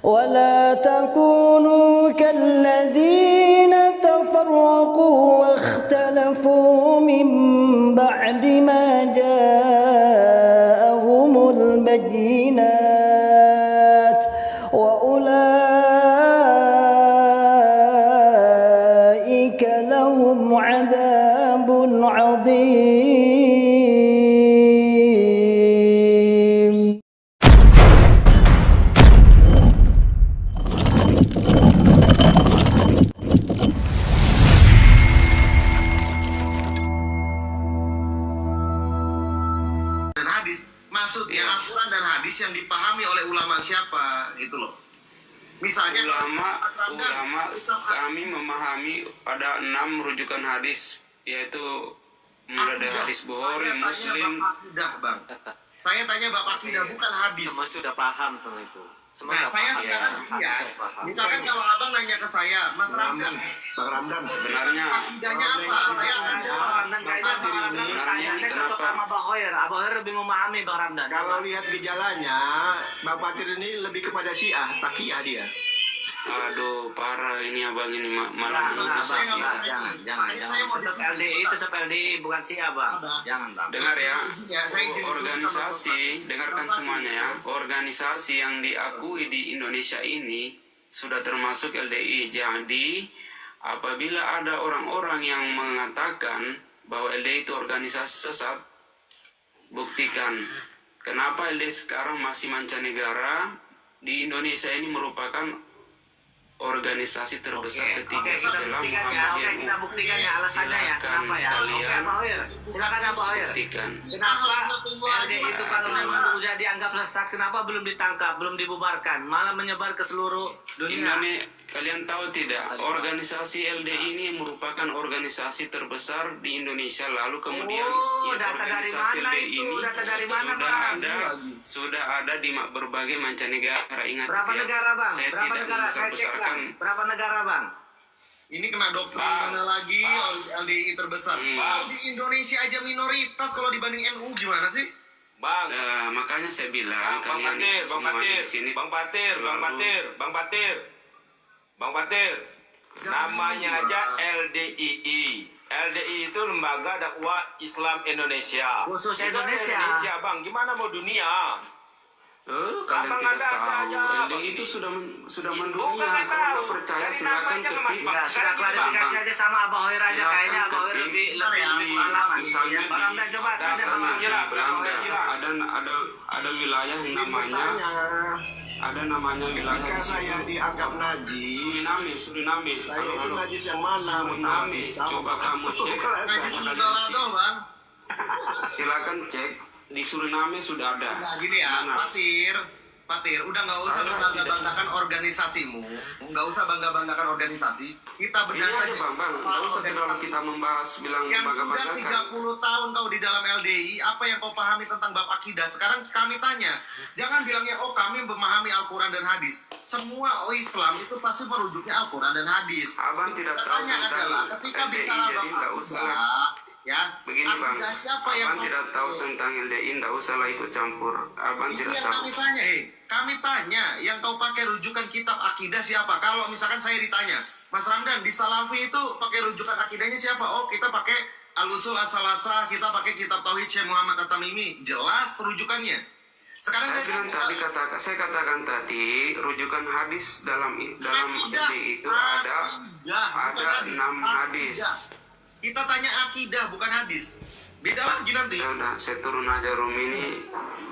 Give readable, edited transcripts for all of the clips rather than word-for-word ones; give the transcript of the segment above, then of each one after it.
ولا تكونوا كالذين تفرقوا واختلفوا من بعد ما جاءهم البينات وأولئك لهم عذاب عظيم. Maksudnya Al-Quran dan hadis yang dipahami oleh ulama siapa gitu loh. Misalnya ulama kami memahami ada 6 rujukan hadis, yaitu mulai dari hadis Bukhari, Muslim. Bang. Saya tanya Bapak Akidah bukan hadis. Semua sudah paham tentang itu. Nah, saya sekarang misalkan kalau abang nanya ke saya, Mas Ramdan, Bang Ramdan sebenarnya akidahnya apa? Saya akan jawab. Sebenarnya kenapa Abah Hoyer lebih memahami Bang Ramdan. Kalau lihat gejalanya, Bang Fatir ini lebih kepada Syiah, Taqiyah dia. Aduh, parah ini abang ini malah Jangan. Tetap LDI, tetap LDI, bukan Syiah Bang. Jangan Bang. Dengar ya, organisasi, dengarkan semuanya ya. Organisasi yang diakui di Indonesia ini sudah termasuk LDI. Jadi, apabila ada orang-orang yang mengatakan bahwa LDI itu organisasi sesat, buktikan. Kenapa LDI sekarang masih mancanegara? Di Indonesia ini merupakan organisasi terbesar ketiga setelah Muhammadiyah. Kita buktikan ya alasannya ya. Kenapa ya? Kalian Silakan Abah Hoyer. buktikan. Kenapa LDI itu kalau memang sudah dianggap sesat, kenapa belum ditangkap, belum dibubarkan, malah menyebar ke seluruh dunia? Indonesia, kalian tahu tidak, organisasi LDI ini merupakan organisasi terbesar di Indonesia. Lalu kemudian data dari organisasi mana LDI itu? ini Data dari mana, Bang? sudah ada di berbagai mancanegara. Ingat Berapa ya, negara Bang? saya Berapa tidak negara? Saya cek membesar-besarkan. Bang. Berapa negara Bang? Ini kena doktrin mana lagi LDI terbesar. Kalau di Indonesia aja minoritas, kalau dibanding NU gimana sih? Bang, makanya saya bilang kalian semua di sini. Bang Fatir, namanya aja LDII. LDI itu Lembaga Dakwah Islam Indonesia. Khusus Itu Indonesia. Bang. Gimana mau dunia? Kalian Abang tidak ada tahu aja, LDI itu sudah mendunia. Bukan nggak Kalau tahu. nggak percaya Dari silakan namanya ketik. Mas. Ya, sudah klarifikasi aja sama Abah Hoyer aja. Kayaknya Abah Hoyer lebih pengalaman. Misalnya Bang Ramdan coba tanya Bang di Ramdan. Belanda ada wilayah yang namanya wilayah Ketika di saya situ. dianggap najis, Suriname. saya itu najis yang mana? Suriname. Coba kamu cek. Najis Sundalado, Bang. Silakan cek. Di Suriname sudah ada. Nah gini ya, Mana? Fatir, udah nggak usah Saya bangga-banggakan organisasimu, nggak usah bangga-banggakan organisasi. Kita Ini bedah aja saja. bang, nggak usah terlalu kita membahas bilang Yang sudah bangga-banggakan. 30 tahun kau di dalam LDI, apa yang kau pahami tentang bab akidah? Sekarang kami tanya, jangan bilangnya oh kami memahami Al-Quran dan hadis. Semua Islam itu pasti merujuknya Al-Quran dan hadis. Abang tidak tahu Tanya tentang adalah ketika LDI, bicara jadi bab nggak usah. akidah, ya, Begini bang, akidah siapa yang abang tidak tahu tentang LDI, nggak usah lah ikut campur. Abang Itu tidak yang tahu. kami tanya, kami tanya, yang kau pakai rujukan kitab akidah siapa? Kalau misalkan saya ditanya, Mas Ramdan, di Salafi itu pakai rujukan akidahnya siapa? Oh, kita pakai Al-Usul As-Salasah, kita pakai kitab Tauhid Syekh Muhammad At-Tamimi. Jelas rujukannya. Sekarang Saya katakan tadi rujukan hadis dalam akidah. LDI itu ada bukan 6 hadis. Akidah. Kita tanya akidah, bukan hadis. Beda lagi nanti. Ya udah, saya turun aja room ini.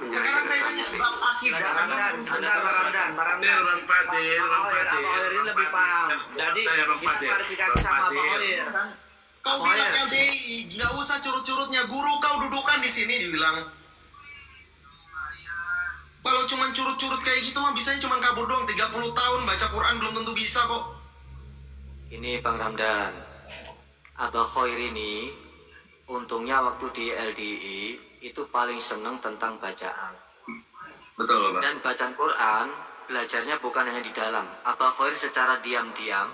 Sekarang saya tanya bab akidah. Bang Ramdan. Abah Hoyer ini lebih paham. Jadi kita klarifikasi sama Abah Hoyer. Kau bilang LDI, nggak usah curut-curutnya. Guru kau dudukan di sini, dibilang. Kalau cuma curut-curut kayak gitu mah bisanya cuma kabur doang. 30 tahun baca Quran belum tentu bisa kok. Ini Bang Ramdan, Abah Hoyer ini untungnya waktu di LDI itu paling seneng tentang bacaan. Betul, Bapak. Dan bacaan Quran belajarnya bukan hanya di dalam. Abah Hoyer secara diam-diam,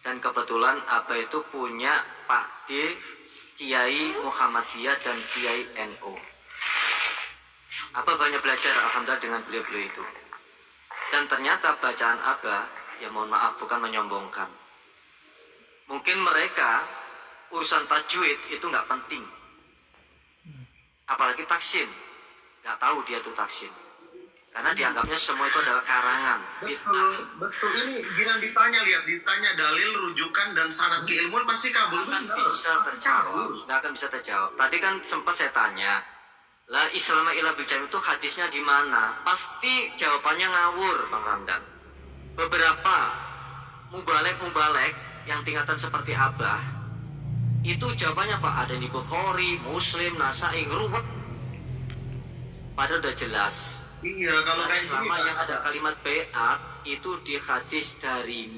dan kebetulan Abah itu punya Pak D, Kiai Muhammadiyah dan Kiai NU. Abah banyak belajar alhamdulillah dengan beliau-beliau itu. Dan ternyata bacaan Abah, ya mohon maaf bukan menyombongkan. Mungkin mereka urusan tajwid itu nggak penting. Apalagi taksin, nggak tahu dia tuh taksin. Karena dianggapnya semua itu adalah karangan. Betul. Ini Gilang ditanya dalil, rujukan dan sanad keilmuan pasti kabul. Nggak akan bisa terjawab. Tadi kan sempat saya tanya, la Islam ila bil jami itu hadisnya di mana? Pasti jawabannya ngawur, Bang Ramdan. Beberapa mubalek yang tingkatan seperti Abah, itu jawabannya Pak ada di Bukhari, Muslim, Nasai, ruwet. Padahal udah jelas. Iya, kalau kayak selama gini, yang ada kalimat bayat itu di hadis dari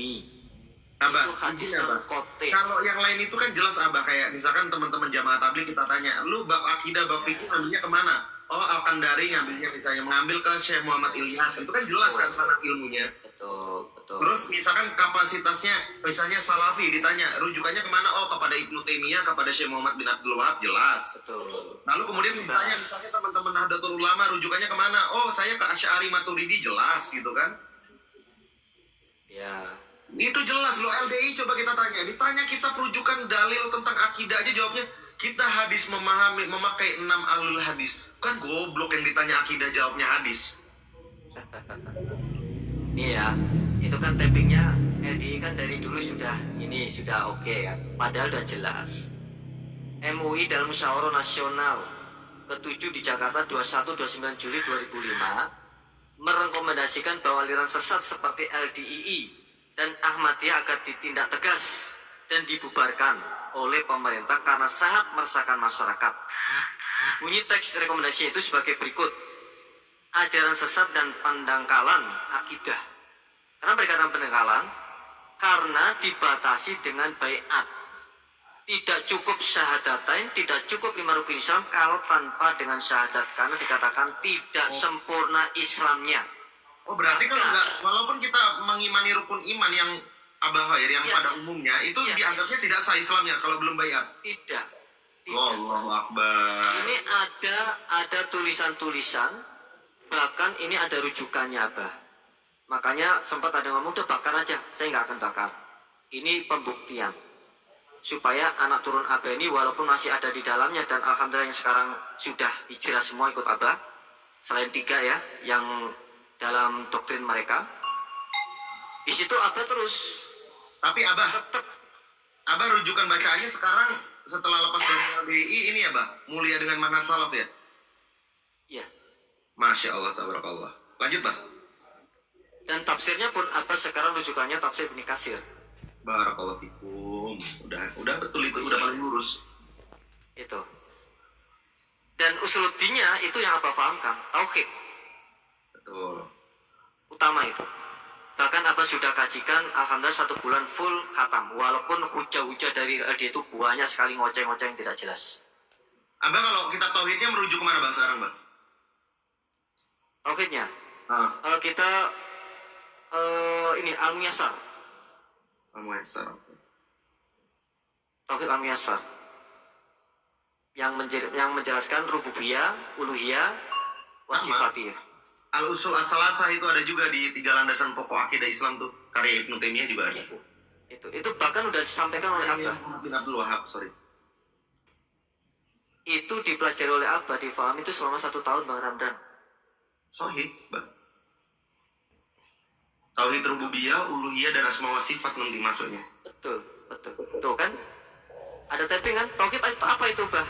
Abah, itu hadis Abah. kote. Kalau yang lain itu kan jelas Abah, kayak misalkan teman-teman jamaah tabligh kita tanya, lu bab akidah, bab fikih ngambilnya kemana? Oh, Al-Kandari ngambilnya misalnya, mengambil ke Syekh Muhammad Ilyas, itu kan jelas kan sanad ilmunya. Betul. Terus misalkan kapasitasnya, misalnya Salafi ditanya, rujukannya kemana? Oh, kepada Ibnu Taimiyah, kepada Syekh Muhammad bin Abdul Wahab, jelas. Betul. Lalu kemudian ditanya, misalnya teman-teman Nahdlatul Ulama, rujukannya kemana? Oh, saya ke Asy'ari Maturidi, jelas gitu kan. Ya. Itu jelas loh. LDI coba kita tanya, ditanya kita rujukan dalil tentang akidah aja jawabnya kita hadis memakai 6 alul hadis. Kan goblok yang ditanya akidah jawabnya hadis. Iya, itu kan tappingnya LDI kan dari dulu sudah oke kan. Padahal udah jelas. MUI dalam Musyawarah Nasional ke-7 di Jakarta 21-29 Juli 2005 merekomendasikan bahwa aliran sesat seperti LDII dan Ahmadiyah agar ditindak tegas dan dibubarkan oleh pemerintah karena sangat meresahkan masyarakat. Bunyi teks rekomendasi itu sebagai berikut. Ajaran sesat dan pendangkalan akidah. Kenapa dikatakan pendangkalan? Karena dibatasi dengan baiat. Tidak cukup syahadatain, tidak cukup 5 rukun Islam kalau tanpa dengan syahadat. Karena dikatakan tidak sempurna Islamnya. Oh, berarti kalau enggak, walaupun kita mengimani rukun iman yang Abah Khair yang pada umumnya itu dianggapnya tidak sah Islamnya kalau belum bayat. Tidak. Allahu Akbar. Ini ada tulisan-tulisan, bahkan ini ada rujukannya Abah. Makanya sempat ada ngomong, udah bakar aja, saya nggak akan bakar. Ini pembuktian supaya anak turun Abah ini walaupun masih ada di dalamnya, dan alhamdulillah yang sekarang sudah hijrah semua ikut Abah, selain 3 ya yang dalam doktrin mereka. Di situ Abah terus. Tapi Abah rujukan bacaannya sekarang setelah lepas dari LDI ini ya, Bah, mulia dengan manhaj salaf ya? Iya. Masya Allah, tabarakallah. Lanjut, Bah. Dan tafsirnya pun Abah sekarang rujukannya tafsir Ibnu Katsir. Barakallahu fikum. Udah betul itu, udah paling lurus. Itu. Dan usuluddinnya itu yang Abah pahamkan, tauhid. Betul. Utama itu. Bahkan Abah sudah kajikan, alhamdulillah 1 bulan full khatam. Walaupun hujah-hujah dari LD itu banyak sekali ngoceh-ngoceh yang tidak jelas. Abah kalau kitab tauhidnya merujuk kemana, Bang, sekarang, Bang? Tauhidnya? Kita ini Al-Muyassar. Al-Muyassar. Tauhid Al-Muyassar. Yang menjelaskan rububiyah, uluhiyah, wasifatiyah. Al-Usul As-Salasah itu ada juga di 3 landasan pokok akidah Islam tuh. Karya Ibnu Taimiyah juga ada. Itu bahkan udah disampaikan oleh Abah. Bin Abdul Wahab, sorry. Itu dipelajari oleh Abah, difahami itu selama 1 tahun, Bang Ramdan. Sahih, Bang. Tauhid rububiyah, uluhiyah dan asma wa sifat nanti masuknya. Betul. Tuh kan? Ada tapping kan? Tauhid itu apa itu, Bah?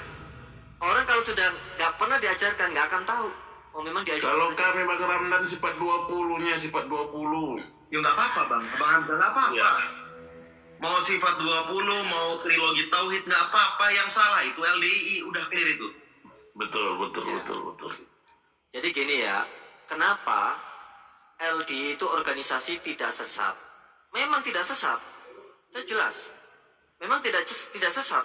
Orang kalau sudah nggak pernah diajarkan, nggak akan tahu. Oh, memang diajarkan. Kalau kami Bang Ramdan sifat 20-nya sifat 20. Ya nggak apa-apa, Bang. Bang Hamzah nggak apa-apa. Ya. Mau sifat 20, mau trilogi tauhid nggak apa-apa. Yang salah itu LDI, udah clear itu. Betul. Ya. Jadi gini ya, kenapa LDI itu organisasi tidak sesat? Memang tidak sesat. Saya jelas. Memang tidak sesat.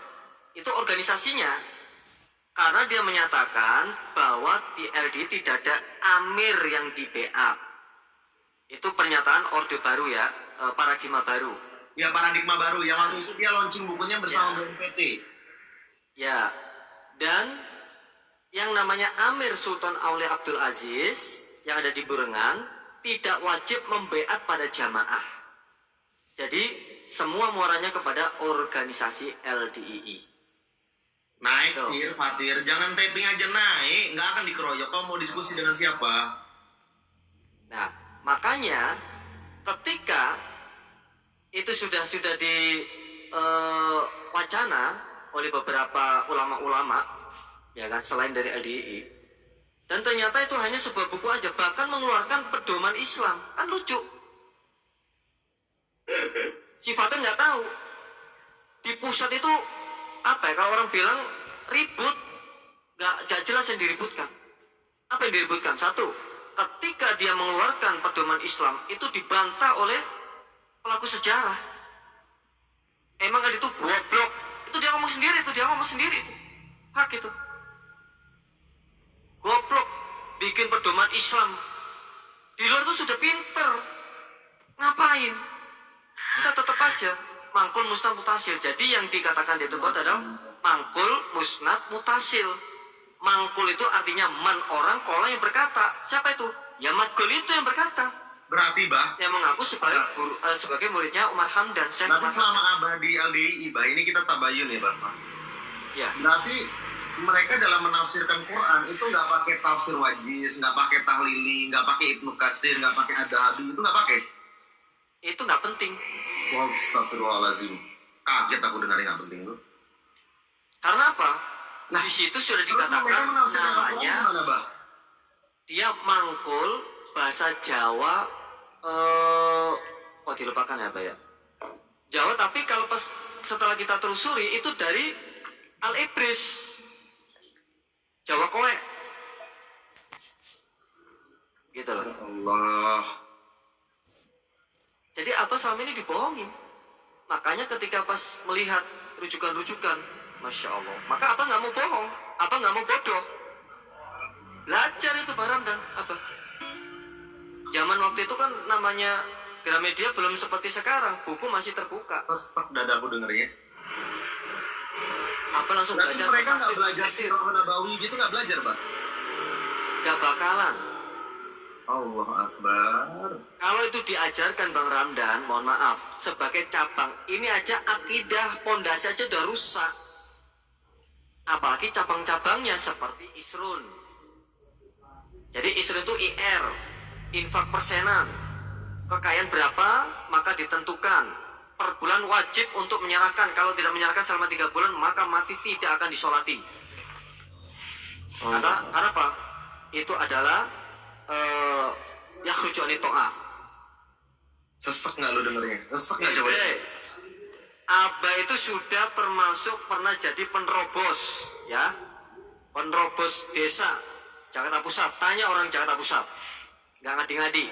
Itu organisasinya. Karena dia menyatakan bahwa di LDI tidak ada amir yang di BA. Itu pernyataan orde baru ya, paradigma baru. Ya, paradigma baru. Yang waktu itu dia launching bukunya bersama BNPT. Ya, dan yang namanya Amir Sultan Aulia Abdul Aziz yang ada di Burengan tidak wajib membaiat pada jamaah. Jadi semua muaranya kepada organisasi LDII. Naik, Tuh. Fatir. Jangan taping aja naik. Nggak akan dikeroyok. Kamu mau diskusi dengan siapa? Nah, makanya ketika itu sudah di wacana oleh beberapa ulama-ulama, ya kan, selain dari LDII, dan ternyata itu hanya sebuah buku aja, bahkan mengeluarkan pedoman Islam, kan lucu. Sifatnya nggak tahu. Di pusat itu apa ya, kalau orang bilang ribut, nggak jelas yang diributkan. Apa yang diributkan? Satu, ketika dia mengeluarkan pedoman Islam itu dibantah oleh pelaku sejarah. Emang kan itu goblok? Itu dia ngomong sendiri itu. Hak itu. Goblok, bikin pedoman Islam. Di luar itu sudah pinter. Ngapain? Kita tetap aja mangkul musnad mutasil. Jadi yang dikatakan di itu adalah mangkul musnad mutasil. Mangkul itu artinya man, orang, kola yang berkata. Siapa itu? Ya madgul itu yang berkata. Berarti, Bah. Yang mengaku sebagai muridnya Umar Hamdan. Syekh Berarti Umar selama Hamdan. Abah di LDII, Bah, ini kita tabayun ya, Bah. Ya. Berarti mereka dalam menafsirkan Quran itu nggak pakai tafsir wajiz, nggak pakai tahlili, nggak pakai Ibnu Katsir, nggak pakai Ad-Dahabi, itu nggak pakai. Itu nggak penting. Wah, astagfirullahaladzim. Kaget aku dengar nggak penting itu. Karena apa? Nah, di situ sudah Terus mereka dikatakan menafsirkan Al-Quran namanya gimana, Bah? dia mangkul bahasa Jawa. Dilupakan ya, Pak ya. Jawa, tapi kalau pas setelah kita telusuri itu dari Al-Ibris, Jawa Kowe. Gitu loh. Allah. Jadi Abah selama ini dibohongin. Makanya ketika pas melihat rujukan-rujukan, Masya Allah, maka Abah nggak mau bohong, Abah nggak mau bodoh. Belajar itu barang dan Abah. Zaman waktu itu kan namanya Gramedia belum seperti sekarang, buku masih terbuka. Sesak dadaku dengernya. Abah langsung Berarti belajar mereka nggak tafsir, belajar tafsir. Sirah Nabawi gitu, nggak belajar, Bah? Gak bakalan. Allah Akbar. Kalau itu diajarkan Bang Ramdan, mohon maaf, sebagai cabang, ini aja akidah pondasi aja udah rusak. Apalagi cabang-cabangnya seperti Isrun. Jadi Isrun itu IR, infak persenan. Kekayaan berapa, maka ditentukan. Per bulan wajib untuk menyerahkan. Kalau tidak menyerahkan selama 3 bulan, maka mati tidak akan disolati. Karena apa? Itu adalah yakhruju ani ta'ah. Sesek nggak lu dengernya? Sesek nggak coba? Abah itu sudah termasuk pernah jadi penerobos, ya, penerobos desa Jakarta Pusat. Tanya orang Jakarta Pusat, nggak ngadi-ngadi,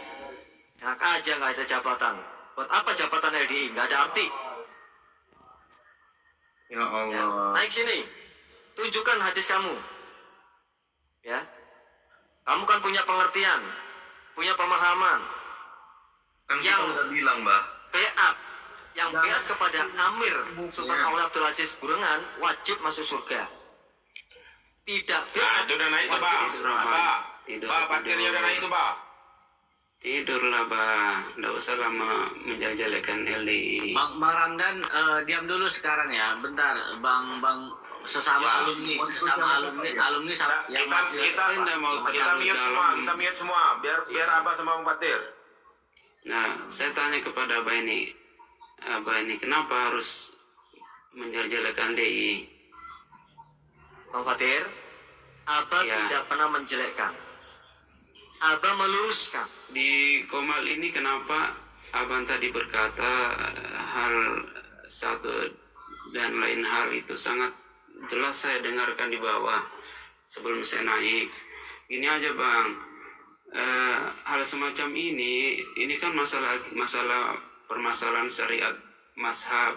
enak aja nggak ada jabatan. Buat apa jabatan LDI? Nggak ada arti. Ya Ya, Allah. naik sini, tunjukkan hadis kamu, ya. Kamu kan punya pengertian, punya pemahaman. Kan kita Yang- udah bilang, Bah. Beat yang Jangan- beat kepada Amir Sultan Ya. Aulia Abdul Aziz Burengan wajib masuk surga. Tidak Nah, beat itu udah naik tuh, wajib Bah. masuk Tidur, neraka. Bah, Tidur, Bah, patirnya udah naik tuh, Bah. Tidurlah, Bah. Nggak usah lama menjelek-jelekan LDI. Bang Ramdan, diam dulu sekarang ya, bentar, Bang sesama Ya, alumni yang masih saya nggak mau Kita terlalu mute semua, dalam. kita mute semua, biar Abah sama Bang Fatir. Nah, saya tanya kepada Abah ini, kenapa harus menjelek-jelekan DI? Bang Fatir, Abah Ya. tidak pernah menjelekkan. Abah meluruskan. Di Komal ini kenapa Abang tadi berkata hal satu dan lain hal itu sangat jelas saya dengarkan di bawah sebelum saya naik. Ini aja Bang, hal semacam ini kan masalah permasalahan syariat mazhab.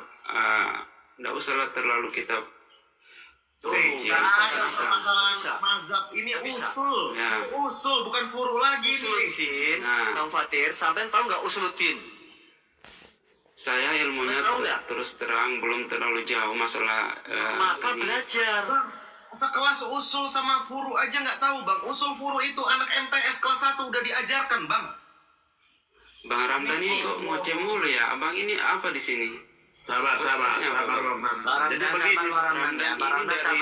Nggak usahlah terlalu kita Tuh, Rinci. nggak Bisa, ada bisa. permasalahan Bisa. mazhab. Mazhab ini Nggak bisa. usul. Ya. Usul bukan furu lagi nih. Usuluddin, Nah. Bang Fatir, sampai tahu nggak Usuluddin? saya ilmunya Tahu nggak? terus terang belum terlalu jauh masalah Maka ini. belajar. Bang, sekelas usul sama furu aja nggak tahu, Bang. Usul furu itu anak MTS kelas 1 udah diajarkan, Bang. Bang Ramdan ini kok ngoceh mulu ya? Abang ini apa di sini? Sabar, Roman. Jadi begini, Ramdan ini dari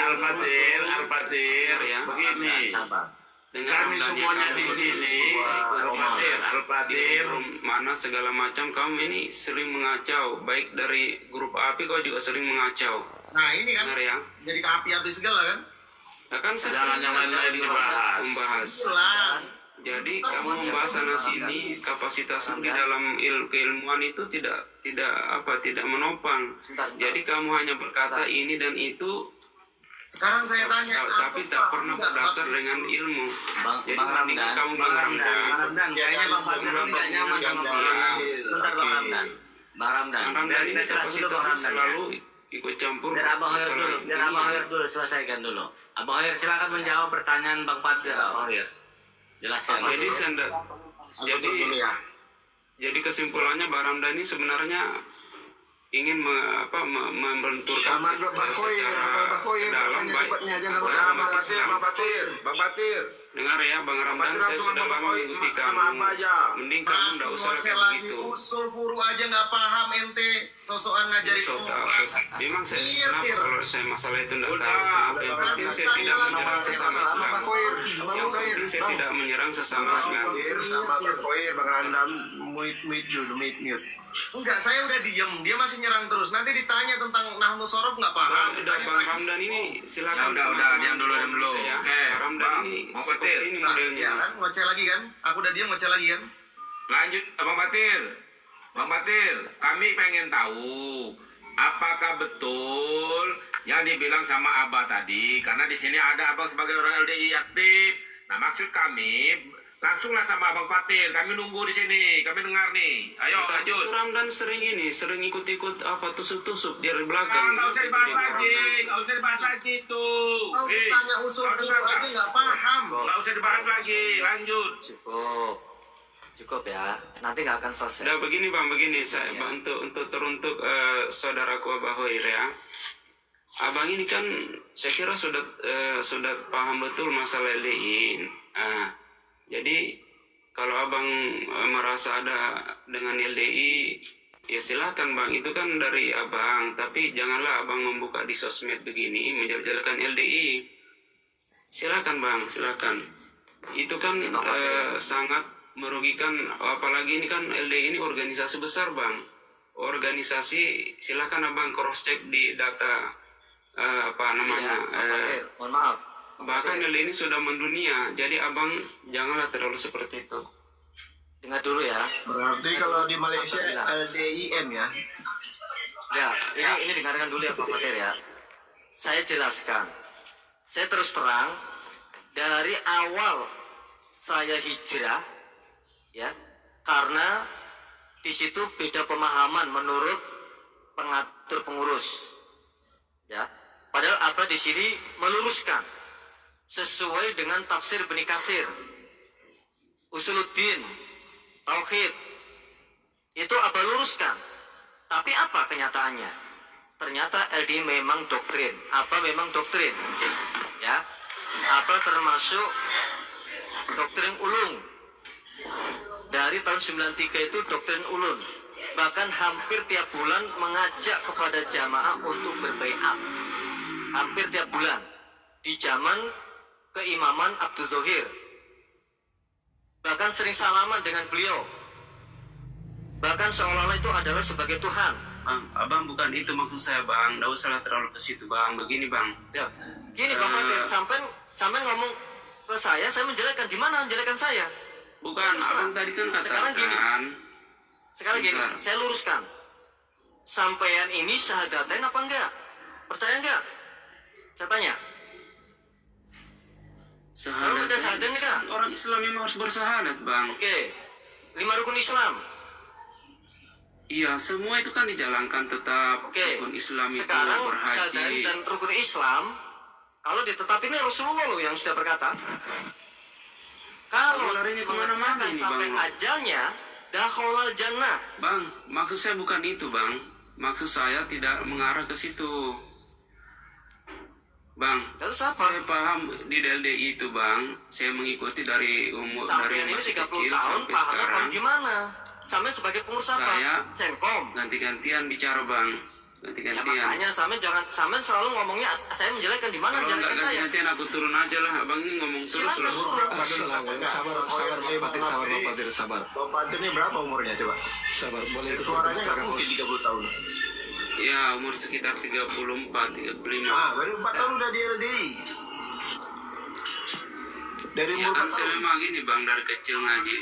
Al-Fatir, ya. begini. Dengan Kami Ramdan semuanya kamu di sini, berpikir, Al-Fatir. mana segala macam kamu ini sering mengacau, baik dari grup api kau juga sering mengacau. Nah ini kan Benar ya? jadi ke api-api segala kan. Nah, kan saya Jangan lain dibahas. membahas. Hilang. Jadi kamu membahas sana sini, kapasitasmu di dalam keilmuan itu tidak menopang. Jadi kamu hanya berkata ini dan itu, Sekarang saya tanya, tapi tak pernah berdasar dengan ilmu. Jadi mendingan kamu Bang Ramdan. Kayaknya Bang Fatir tidak nyaman sama Bang Ramdan. Bentar Bang Ramdan. Bang Ramdan. Bang Ramdan ini kapasitasnya selalu ikut campur Biar Abang Hoyer masalah dulu, biar Abang Hoyer dulu selesaikan dulu. Abang Hoyer silakan menjawab pertanyaan Bang Fatir. Abang Hoyer, jelaskan. Jadi jadi kesimpulannya Bang Ramdan ini sebenarnya ingin membenturkan secara dalam baik Bang Fatir. dengar ya Bang Ramdan, saya sudah lama mengikuti kamu, mending kamu tidak usah kayak lagi begitu. usul furu aja nggak paham ente, sosokan ngajarin Memang saya kenapa kalau saya masalah itu tidak tahu. Kenapa yang penting saya tidak menyerang sesama Islam. Yang penting saya tidak menyerang sesama Islam. Sama Bang Khoir, Bang Ramdan, mute. Enggak, saya udah diem, dia masih nyerang terus. Nanti ditanya tentang Nahnu Sorof nggak paham. Udah Bang Ramdan ini silakan. Udah, diam dulu. Ya, Oke, Bang Ramdan Bang, ini Bang seperti Fatir. ini Nah, modelnya. ya kan, ngoceh lagi kan? Aku udah diem, ngoceh lagi kan? Lanjut, Bang Fatir. Bang Fatir, kami pengen tahu apakah betul yang dibilang sama Abah tadi, karena di sini ada Abang sebagai orang LDI aktif. Nah, maksud kami langsunglah sama Abang Fatir. Kami nunggu di sini, kami dengar nih. Ayo, lanjut. Itu Ramdan sering ikut-ikut tusuk-tusuk di belakang. Nggak usah dibahas lagi tuh. Kau tanya usul furu aja nggak paham. Nggak usah dibahas lagi, lanjut. Cukup ya, nanti nggak akan selesai. Udah begini saya Bang, untuk teruntuk saudaraku Abah Hoyer ya. Abang ini kan saya kira sudah paham betul masalah LDI. Jadi kalau abang merasa ada dengan LDI, ya silakan Bang, itu kan dari abang. Tapi janganlah abang membuka di sosmed begini menjelek-jelekan LDI. Silakan Bang, silakan. Itu kan sangat merugikan, apalagi ini kan LDI ini organisasi besar Bang. Organisasi, silakan abang cross check di data Mohon maaf. bahkan LDI ini sudah mendunia. Jadi abang janganlah terlalu seperti itu. Dengar dulu ya. Berarti kalau di Malaysia LDIM ya. Ya, ini dengarkan dulu ya Pak Fatir ya. Saya jelaskan. Saya terus terang dari awal saya hijrah ya, karena di situ beda pemahaman menurut pengatur pengurus. Ya. Padahal Abah di sini meluruskan sesuai dengan tafsir Ibnu Katsir. Usuluddin, tauhid. Itu Abah luruskan. Tapi apa kenyataannya? Ternyata LDI memang doktrin. Apa memang doktrin? Ya. Apa termasuk doktrin ulung. Dari tahun 93 itu doktrin ulun. Bahkan hampir tiap bulan mengajak kepada jamaah untuk berbaiat. Hampir tiap bulan. Di zaman keimaman Abdul Zohir. Bahkan sering salaman dengan beliau. Bahkan seolah-olah itu adalah sebagai Tuhan. Bang, abang bukan itu maksud saya Bang. Nggak usah terlalu ke situ Bang. Begini Bang. Ya, gini Bang Fatir, sampai ngomong ke saya menjelekkan. Di mana menjelekkan saya? Bukan, abang tadi kan Sekarang katakan. Sekarang gini, saya luruskan. Sampaian ini syahadatain apa enggak? Percaya enggak? Saya tanya. Kalau percaya syahadat enggak? Orang Islam memang harus bersahadat Bang. Oke. 5 rukun Islam. Iya, semua itu kan dijalankan tetap. Oke. Rukun Islam itu Sekarang berhaji. syahadat dan rukun Islam kalau ditetapin Rasulullah loh yang sudah berkata. Kalau larinya kemana-mana ini, sampai Bang. ajalnya dakhalal jannah. Bang, maksud saya bukan itu Bang. Maksud saya tidak mengarah ke situ. Bang, Terus apa? saya paham di LDI itu Bang. Saya mengikuti dari umur Sampai dari ini masih 30 kecil tahun sampai paham sekarang. gimana? Sampean sebagai pengurus apa? Saya Senkom. ganti-gantian bicara bang, Ya ganti-gantian. makanya sampean selalu ngomongnya saya menjelekkan di mana Kalau nggak menjelekkan saya. ganti-gantian aku turun aja lah, abang ini ngomong terus Silakan lah. turun. Bang Fatir, sabar. Bang Fatir ini berapa umurnya coba? Sabar, boleh ikut Suaranya nggak berbicara, mungkin host. 30 tahun. Ya umur sekitar 34, 35. Baru 4 tahun udah di LDI. Dari Ya umur kan 4 saya tahun. memang ini bang, dari kecil ngaji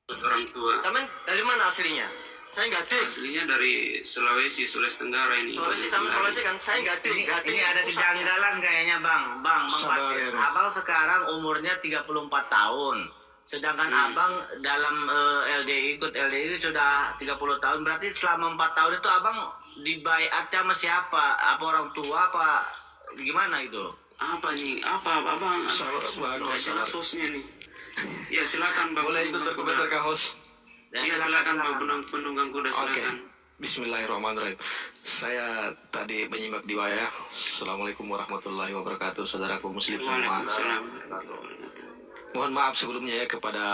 ikut orang tua. Sampean dari mana aslinya? Saya Gading. Aslinya dari Sulawesi Tenggara ini. Sulawesi sama Sulawesi kan saya Gading. Ini ada kejanggalan kayaknya Bang Sabar, Fatir. ya, Bang. Abang sekarang umurnya 34 tahun. Sedangkan Abang dalam LDI ikut LDI sudah 30 tahun. Berarti selama 4 tahun itu Abang dibaiat sama siapa? Apa orang tua apa gimana itu? Apa nih? Apa abang? Sabar, Bang, Salah sabar. sosnya nih. Ya silakan bang. Boleh ikut berkomentar ke host. Ya silakan bang, penunggang kuda Oke. silakan. Bismillahirrahmanirrahim. Saya tadi menyimak di wayah. Assalamualaikum warahmatullahi wabarakatuh, saudaraku muslim semua. Waalaikumsalam. Mohon maaf sebelumnya ya kepada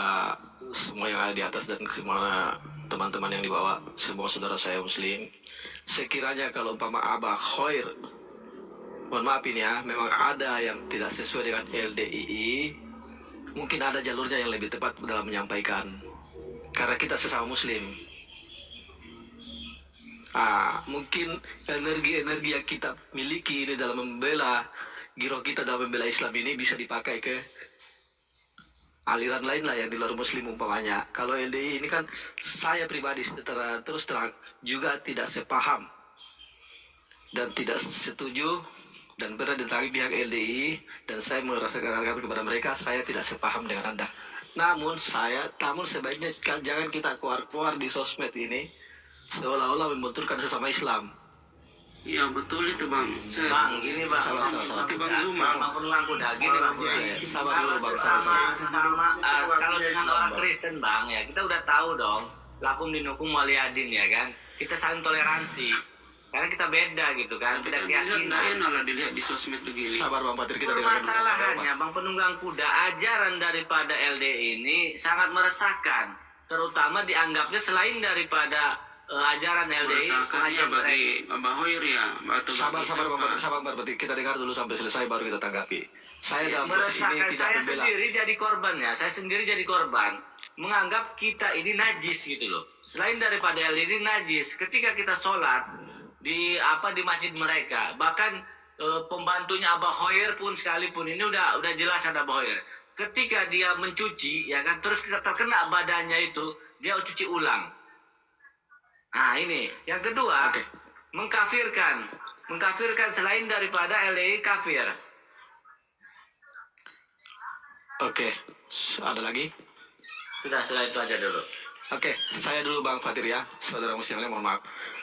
semua yang ada di atas dan semua teman-teman yang di bawah, semua saudara saya muslim. Sekiranya kalau umpama Abah Khair, mohon maaf ini ya, memang ada yang tidak sesuai dengan LDII, mungkin ada jalurnya yang lebih tepat dalam menyampaikan. Karena kita sesama muslim. Mungkin energi-energi yang kita miliki ini dalam membela, giroh kita dalam membela Islam ini bisa dipakai ke aliran lain lah yang di luar muslim umpamanya. Kalau LDI ini kan saya pribadi terus terang juga tidak sepaham dan tidak setuju dan pernah ditarik pihak LDI dan saya merasakan kepada mereka saya tidak sepaham dengan Anda. Namun sebaiknya jangan kita keluar di sosmed ini seolah-olah membenturkan sesama Islam. Iya betul itu bang. Bang, gini Bang. Sabar. Itu bang Zuma. Bang pengulang kuda gini Bang. Sabar dulu Bang. Kalau dengan orang Kristen Bang ya, kita udah tahu dong. Lakum dinukum waliyadin ya kan. Kita saling toleransi. Karena kita beda gitu kan, beda keyakinan. Enak lah dilihat di sosmed begini. Sabar Bang Fatir, kita dengar dulu. Permasalahannya Bang penunggang kuda, ajaran daripada LDI ini sangat meresahkan. Terutama dianggapnya selain daripada ajaran LDI, Meresahkannya bagi Abah Hoir ya. Atau Sabar bagi Bang siapa? Bang Fatir, kita dengar dulu sampai selesai baru kita tanggapi. Saya dalam posisi ini meresahkan. tidak Saya membela. sendiri jadi korban ya, saya sendiri jadi korban menganggap kita ini najis gitu loh. Selain daripada LDI ini najis, ketika kita sholat di masjid mereka, bahkan pembantunya Abah Khair pun sekalipun ini udah jelas ada Abah Khair. Ketika dia mencuci ya kan, terus kita terkena badannya itu, dia cuci ulang. Nah ini yang kedua, Oke. mengkafirkan selain daripada LDI kafir. Oke, ada lagi? Sudah itu aja dulu. Oke, saya dulu Bang Fatir ya, saudara muslim mohon maaf.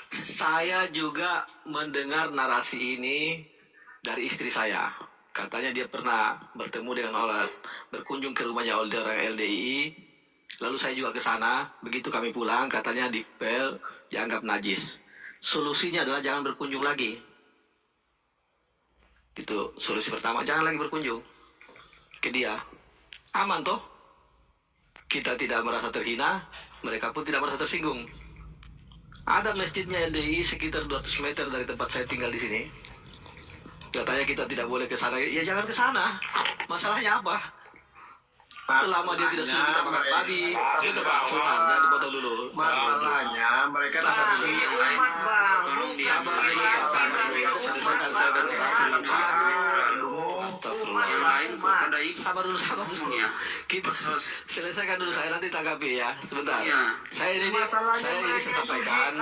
Saya juga mendengar narasi ini dari istri saya. Katanya dia pernah bertemu dengan berkunjung ke rumahnya oleh orang LDI. Lalu saya juga ke sana. Begitu kami pulang, katanya dipel dianggap najis. Solusinya adalah jangan berkunjung lagi. Itu solusi pertama, jangan lagi berkunjung ke dia. Aman toh? Kita tidak merasa terhina, mereka pun tidak merasa tersinggung. Ada masjidnya LDI sekitar 200 meter dari tempat saya tinggal di sini. Katanya kita tidak boleh ke sana. Ya jangan ke sana. Masalahnya apa? Selama dia tidak suruh kita makan babi. Sultan, jangan dipotong dulu. Masalahnya mereka Ini umat Bang. Tolong dia Sabar dulu Pak, sabar dulu. Selesaikan saya dan yang lain kok pada ikut. Sabar dulu. Ya. Kita selesaikan dulu, saya nanti tanggapi ya. Sebentar. Iya. Saya ini saya sampaikan.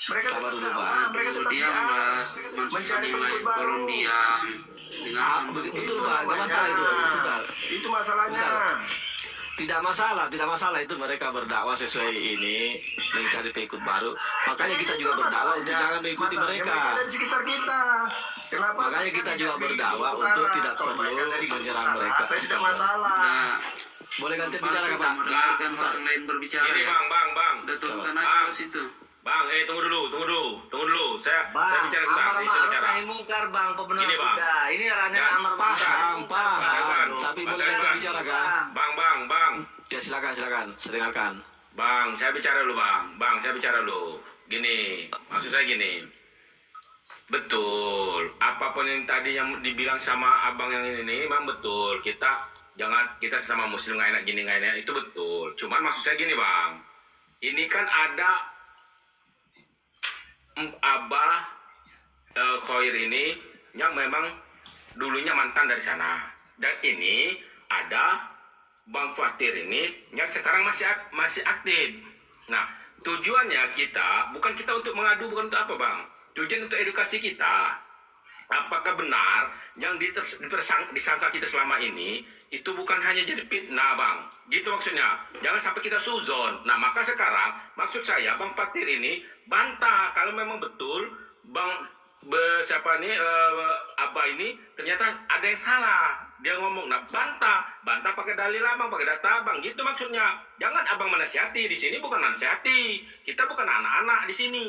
Mereka Sabar dulu, Pak. Mereka tetap Diam siar. Mbak. Mencari Yang lain pengikut baru. tolong diam. Dengarkan Betul Pak, nggak masalah itu. Sebentar. Itu masalahnya. Tidak masalah itu mereka berdakwah sesuai ini, mencari pengikut baru. Makanya kita juga berdakwah untuk jangan mengikuti mereka. Mereka di sekitar kita. Kenapa? Makanya kita juga berdakwah untuk tidak perlu menyerang mereka. Saya tidak masalah. Nah, Boleh ganti Pak bicara sudah Pak? mendengarkan orang lain berbicara Ini ya. bang. Udah turunkan aja Bang. ke situ. Bang, tunggu dulu. Saya Bang, bicara sebentar. amar Saya ma'ruf bicara. nahi mungkar Bang, pemenang Gini, Bang. kuda. Ini ranahnya Jangan amar ma'ruf nahi mungkar, Paham. Bang. Tapi boleh Bang. ganti bicara kan? Bang. Ya silakan, saya dengarkan. Bang, saya bicara dulu bang. Bang, saya bicara dulu. Gini, maksud saya gini. Betul. Apapun yang tadi yang dibilang sama abang yang ini memang betul. Kita sesama muslim nggak enak gini nggak enak itu betul. Cuman maksud saya gini bang. Ini kan ada Abah Khoir ini yang memang dulunya mantan dari sana, dan ini ada Bang Fatir ini yang sekarang masih aktif. Nah, tujuannya kita bukan kita untuk mengadu, bukan untuk apa bang, tujuan untuk edukasi kita. Apakah benar yang disangka kita selama ini itu bukan hanya jadi fitnah bang, gitu maksudnya. Jangan sampai kita suzon. Nah, maka sekarang maksud saya Bang Fatir ini bantah kalau memang betul Bang Abah ini ternyata ada yang salah. Dia ngomong, nah bantah pakai dalil abang, pakai data abang, gitu maksudnya. Jangan abang menasihati, di sini bukan menasihati. Kita bukan anak-anak di sini.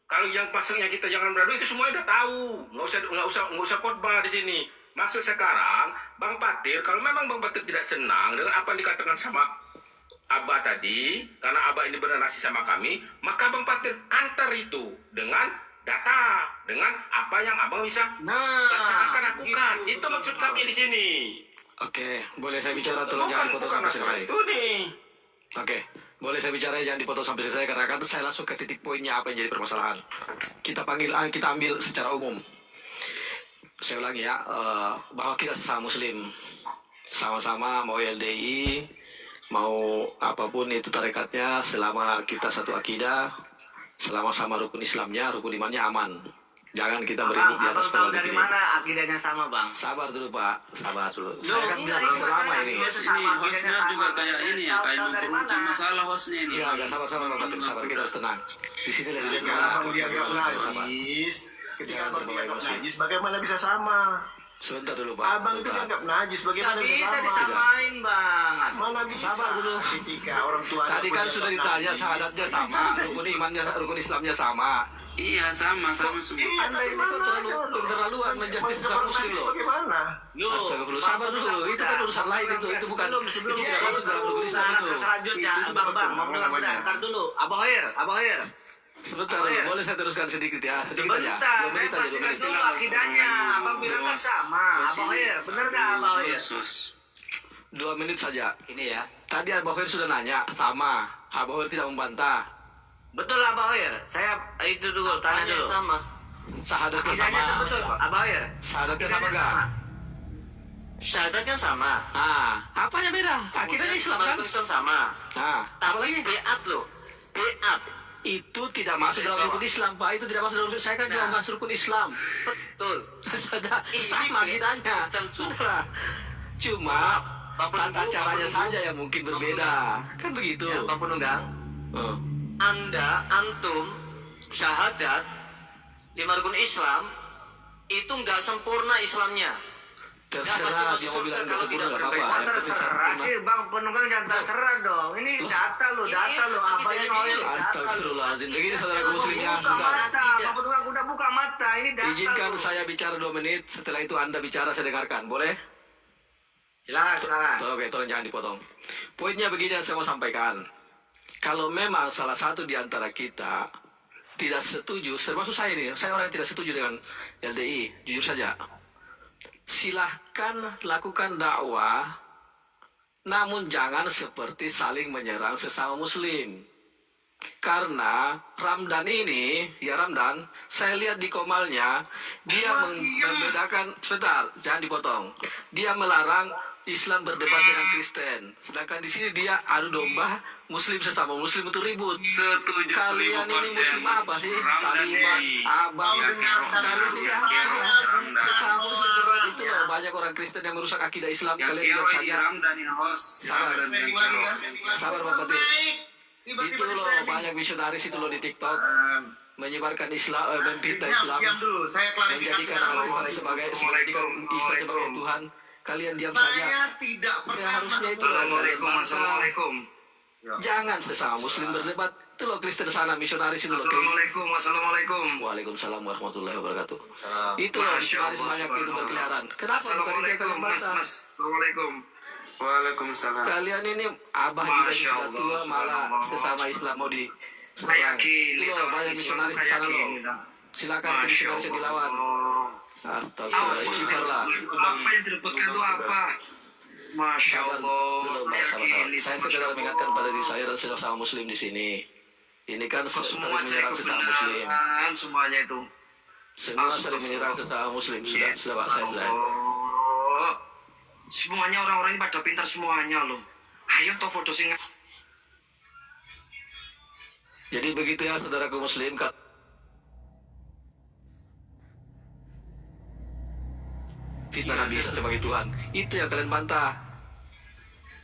Kalau yang pasangnya kita jangan beradu itu semuanya udah tahu. Nggak usah khotbah di sini. Maksud sekarang Bang Fatir, kalau memang Bang Fatir tidak senang dengan apa yang dikatakan sama Abah tadi, karena Abah ini bernarasi sama kami, maka Bang Fatir kantor itu dengan data, dengan apa yang abang bisa akan lakukan. Itu maksud kami di sini. Oke, boleh saya bicara, tolong jangan dipotong sampai selesai. Itu nih. Oke, boleh saya bicara, jangan dipotong sampai selesai karena kan saya langsung ke titik poinnya apa yang jadi permasalahan. Kita ambil secara umum. Saya ulangi ya, bahwa kita sesama muslim, sama-sama mau LDI, mau apapun itu tarekatnya, selama kita satu akidah, selama sama rukun Islamnya, rukun imannya aman. Jangan kita beribut di atas tahu dari mana akidahnya sama bang? Sabar dulu Pak, sabar dulu. Saya kan bilang selama ini. Ini hostnya juga kayak ini ya, kayak memperuncing masalah hostnya ini. Iya, agak sabar Pak Fatir, sabar, kita harus tenang. Di sini lagi Ketika abang dianggap najis, ketika abang dianggap najis, bagaimana bisa sama? Sebentar dulu Pak. Abang itu dianggap najis, bagaimana Nggak bisa bisa sama? disamain bang. Mana bisa? Sabar dulu. Ketika orang tua Tadi kan sudah ditanya syahadatnya sama, rukun imannya, rukun Islamnya sama. Iya, sama semua. Anda ini kan terlaluan menjadi sesama muslim loh. Bagaimana? Astagfirullah, sabar dulu. Itu kan urusan lain itu bukan. Sebelum Itu tidak masuk dalam rukun Islam itu. selanjutnya, bang, mau dengar sebentar dulu. Abah Hoyer. Sebentar dulu, boleh saya teruskan sedikit ya, sedikit aja. Sebentar, 2 menit saya aja, 2 pastikan menit. dulu akidahnya. Abang bilang kan sama. Abah Hoyer, benar nggak Abah Hoyer? 2 menit saja. Ini ya. Tadi Abah Hoyer sudah nanya, sama. Abah Hoyer tidak membantah. Betul Abah Hoyer. Saya itu dulu, tanya Hanya dulu. sama. Syahadatnya Akidahnya sama. betul Abah Hoyer. Syahadatnya sama Akidahnya gak? Syahadatnya sama. Apanya beda? Akidahnya Islam kan? Rukun Islam sama. Apalagi? Beat loh. Beat. Itu tidak masuk dalam rukun Islam, Pak. Itu tidak masuk dalam rukun. Saya kan cuma bahas rukun Islam. Betul. Sudah sama akidahnya. Sudah. Cuma tata caranya saja yang mungkin berbeda. Kan begitu. Ya, Pak Penunggang, antum syahadat 5 rukun Islam itu nggak sempurna Islamnya. Terserah dia mau bilang nggak sempurna nggak apa-apa. Yang penting Terserah sempurna. sih bang penunggang, jangan terserah dong. Ini data lo. Apa ini Hoyer? Astagfirullahaladzim. Begini saudara muslim ya, Buka sudah. mata, Pak penunggang udah buka mata. Ini data. Izinkan lo. saya bicara 2 menit. Setelah itu Anda bicara, saya dengarkan. Boleh? Silakan. Oke, tolong jangan dipotong. Poinnya begini yang saya mau sampaikan. Kalau memang salah satu di antara kita tidak setuju, termasuk saya ini, saya orang yang tidak setuju dengan LDI, jujur saja. Silahkan lakukan dakwah, namun jangan seperti saling menyerang sesama muslim. Karena Ramdan ini, ya Ramdan, saya lihat di komalnya, dia membedakan, sebentar, jangan dipotong. Dia melarang Islam berdebat dengan Kristen. Sedangkan di sini dia adu domba Muslim sesama Muslim itu ribut. Setuju Kalian ini Muslim apa sih? Taliban, abang, kalian ini apa? Sesama Muslim itu loh, banyak orang Kristen yang merusak akidah Islam. Yang Kalian lihat saja. Ramdanin host. Sabar Bapak Fatir. Itu loh banyak misionaris itu loh di TikTok menyebarkan Islam, menfitnah Islam, Diam dulu, saya klarifikasi menjadikan sekarang. Tuhan sebagai Isa sebagai Tuhan. Kalian diam saja. Saya tidak Ya pernah harusnya itu loh kalian bangsa. Assalamualaikum. Jangan sesama Muslim berdebat. Itu loh Kristen sana misionaris itu loh. Assalamualaikum. Waalaikumsalam warahmatullahi wabarakatuh. Itu loh misionaris banyak itu berkeliaran. Kenapa bukan itu yang kalian bantah? Assalamualaikum. Waalaikumsalam. Kalian ini abah juga Masya sudah Allah, tua malah sesama Islam mau diserang. Itu loh banyak misionaris di sana loh. Silakan ke misionaris yang dilawan. Astagfirullah, istighfarlah. Apa yang direpotkan itu apa? Masya Sabar dulu, Mbak, sabar. Saya sekedar mengingatkan pada diri saya dan sesama Muslim di sini. Ini kan saling menyerang sesama Muslim. Semuanya itu. Semua saling menyerang sesama Muslim. Sudah Pak, saya sudah. Oh, semuanya orang-orangnya pada pintar semuanya loh. Ayo toh foto sing. Jadi begitu ya saudaraku Muslim. Fitnah Nabi sebagai Tuhan. Itu yang kalian bantah.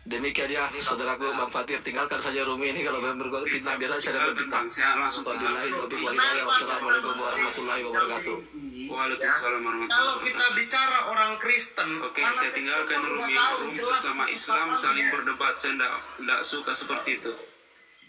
Demikian ya, saudaraku Bang Fatir, tinggalkan saja Rumi ini kalau memang fitnah biasa saya berfitnah. Saya langsung Wassalamualaikum warahmatullahi wabarakatuh. Waalaikumsalam warahmatullahi Kalau kita wabarakatuh. bicara orang Kristen, Oke, mana saya tinggalkan Rumi sesama Islam saling berdebat. Saya tidak suka seperti itu.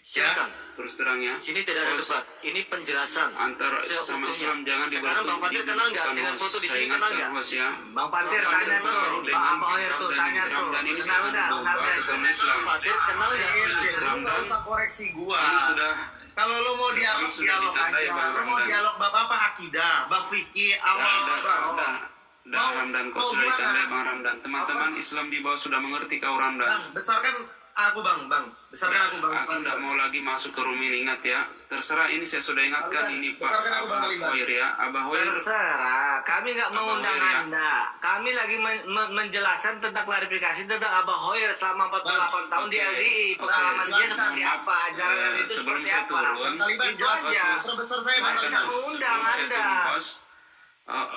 Silakan. Terus terang ya. Sini tidak ada Host, debat. Ini penjelasan. antara sesama Seutuhnya. Islam jangan Sekarang Bang Fatir kenal nggak dengan foto di sini, kenal nggak? Host ya. Bang Fatir tanya tuh, Bang Abah Hoyer tuh tanya tuh. Ramdan ini Kenal sangat nggak? berubah sesama Islam. Fatir kenal nggak? lu nggak usah koreksi gua. Ini sudah Kalau lu mau dialog, sudah dialog ditandai, aja. Bang Lu mau Ramdan. dialog bab apa? Akidah, bab fikih, awal. Dah Ramdan, kau sudah ditandai Bang Ramdan. Teman-teman Islam di bawah sudah mengerti kau Ramdan. Bang, besarkan aku bang. Besarkan aku bang. Aku tidak mau lagi masuk ke Rumi, ingat ya. Terserah, ini saya sudah ingatkan ini Pak Besarkan aku, Bang Abah Taliban. Hoyer ya. Abah Hoyer. Terserah, kami nggak Abah mengundang Hoyer, ya. Anda. Kami lagi menjelaskan tentang klarifikasi tentang Abah Hoyer selama 48 tahun di Oke. LDI. Pengalaman dia seperti Maaf, apa, ajaran itu sebelum seperti saya apa. turun, Bang Taliban, Itu aja. terbesar saya Bang Taliban. Undang sebelum saya Anda. turun,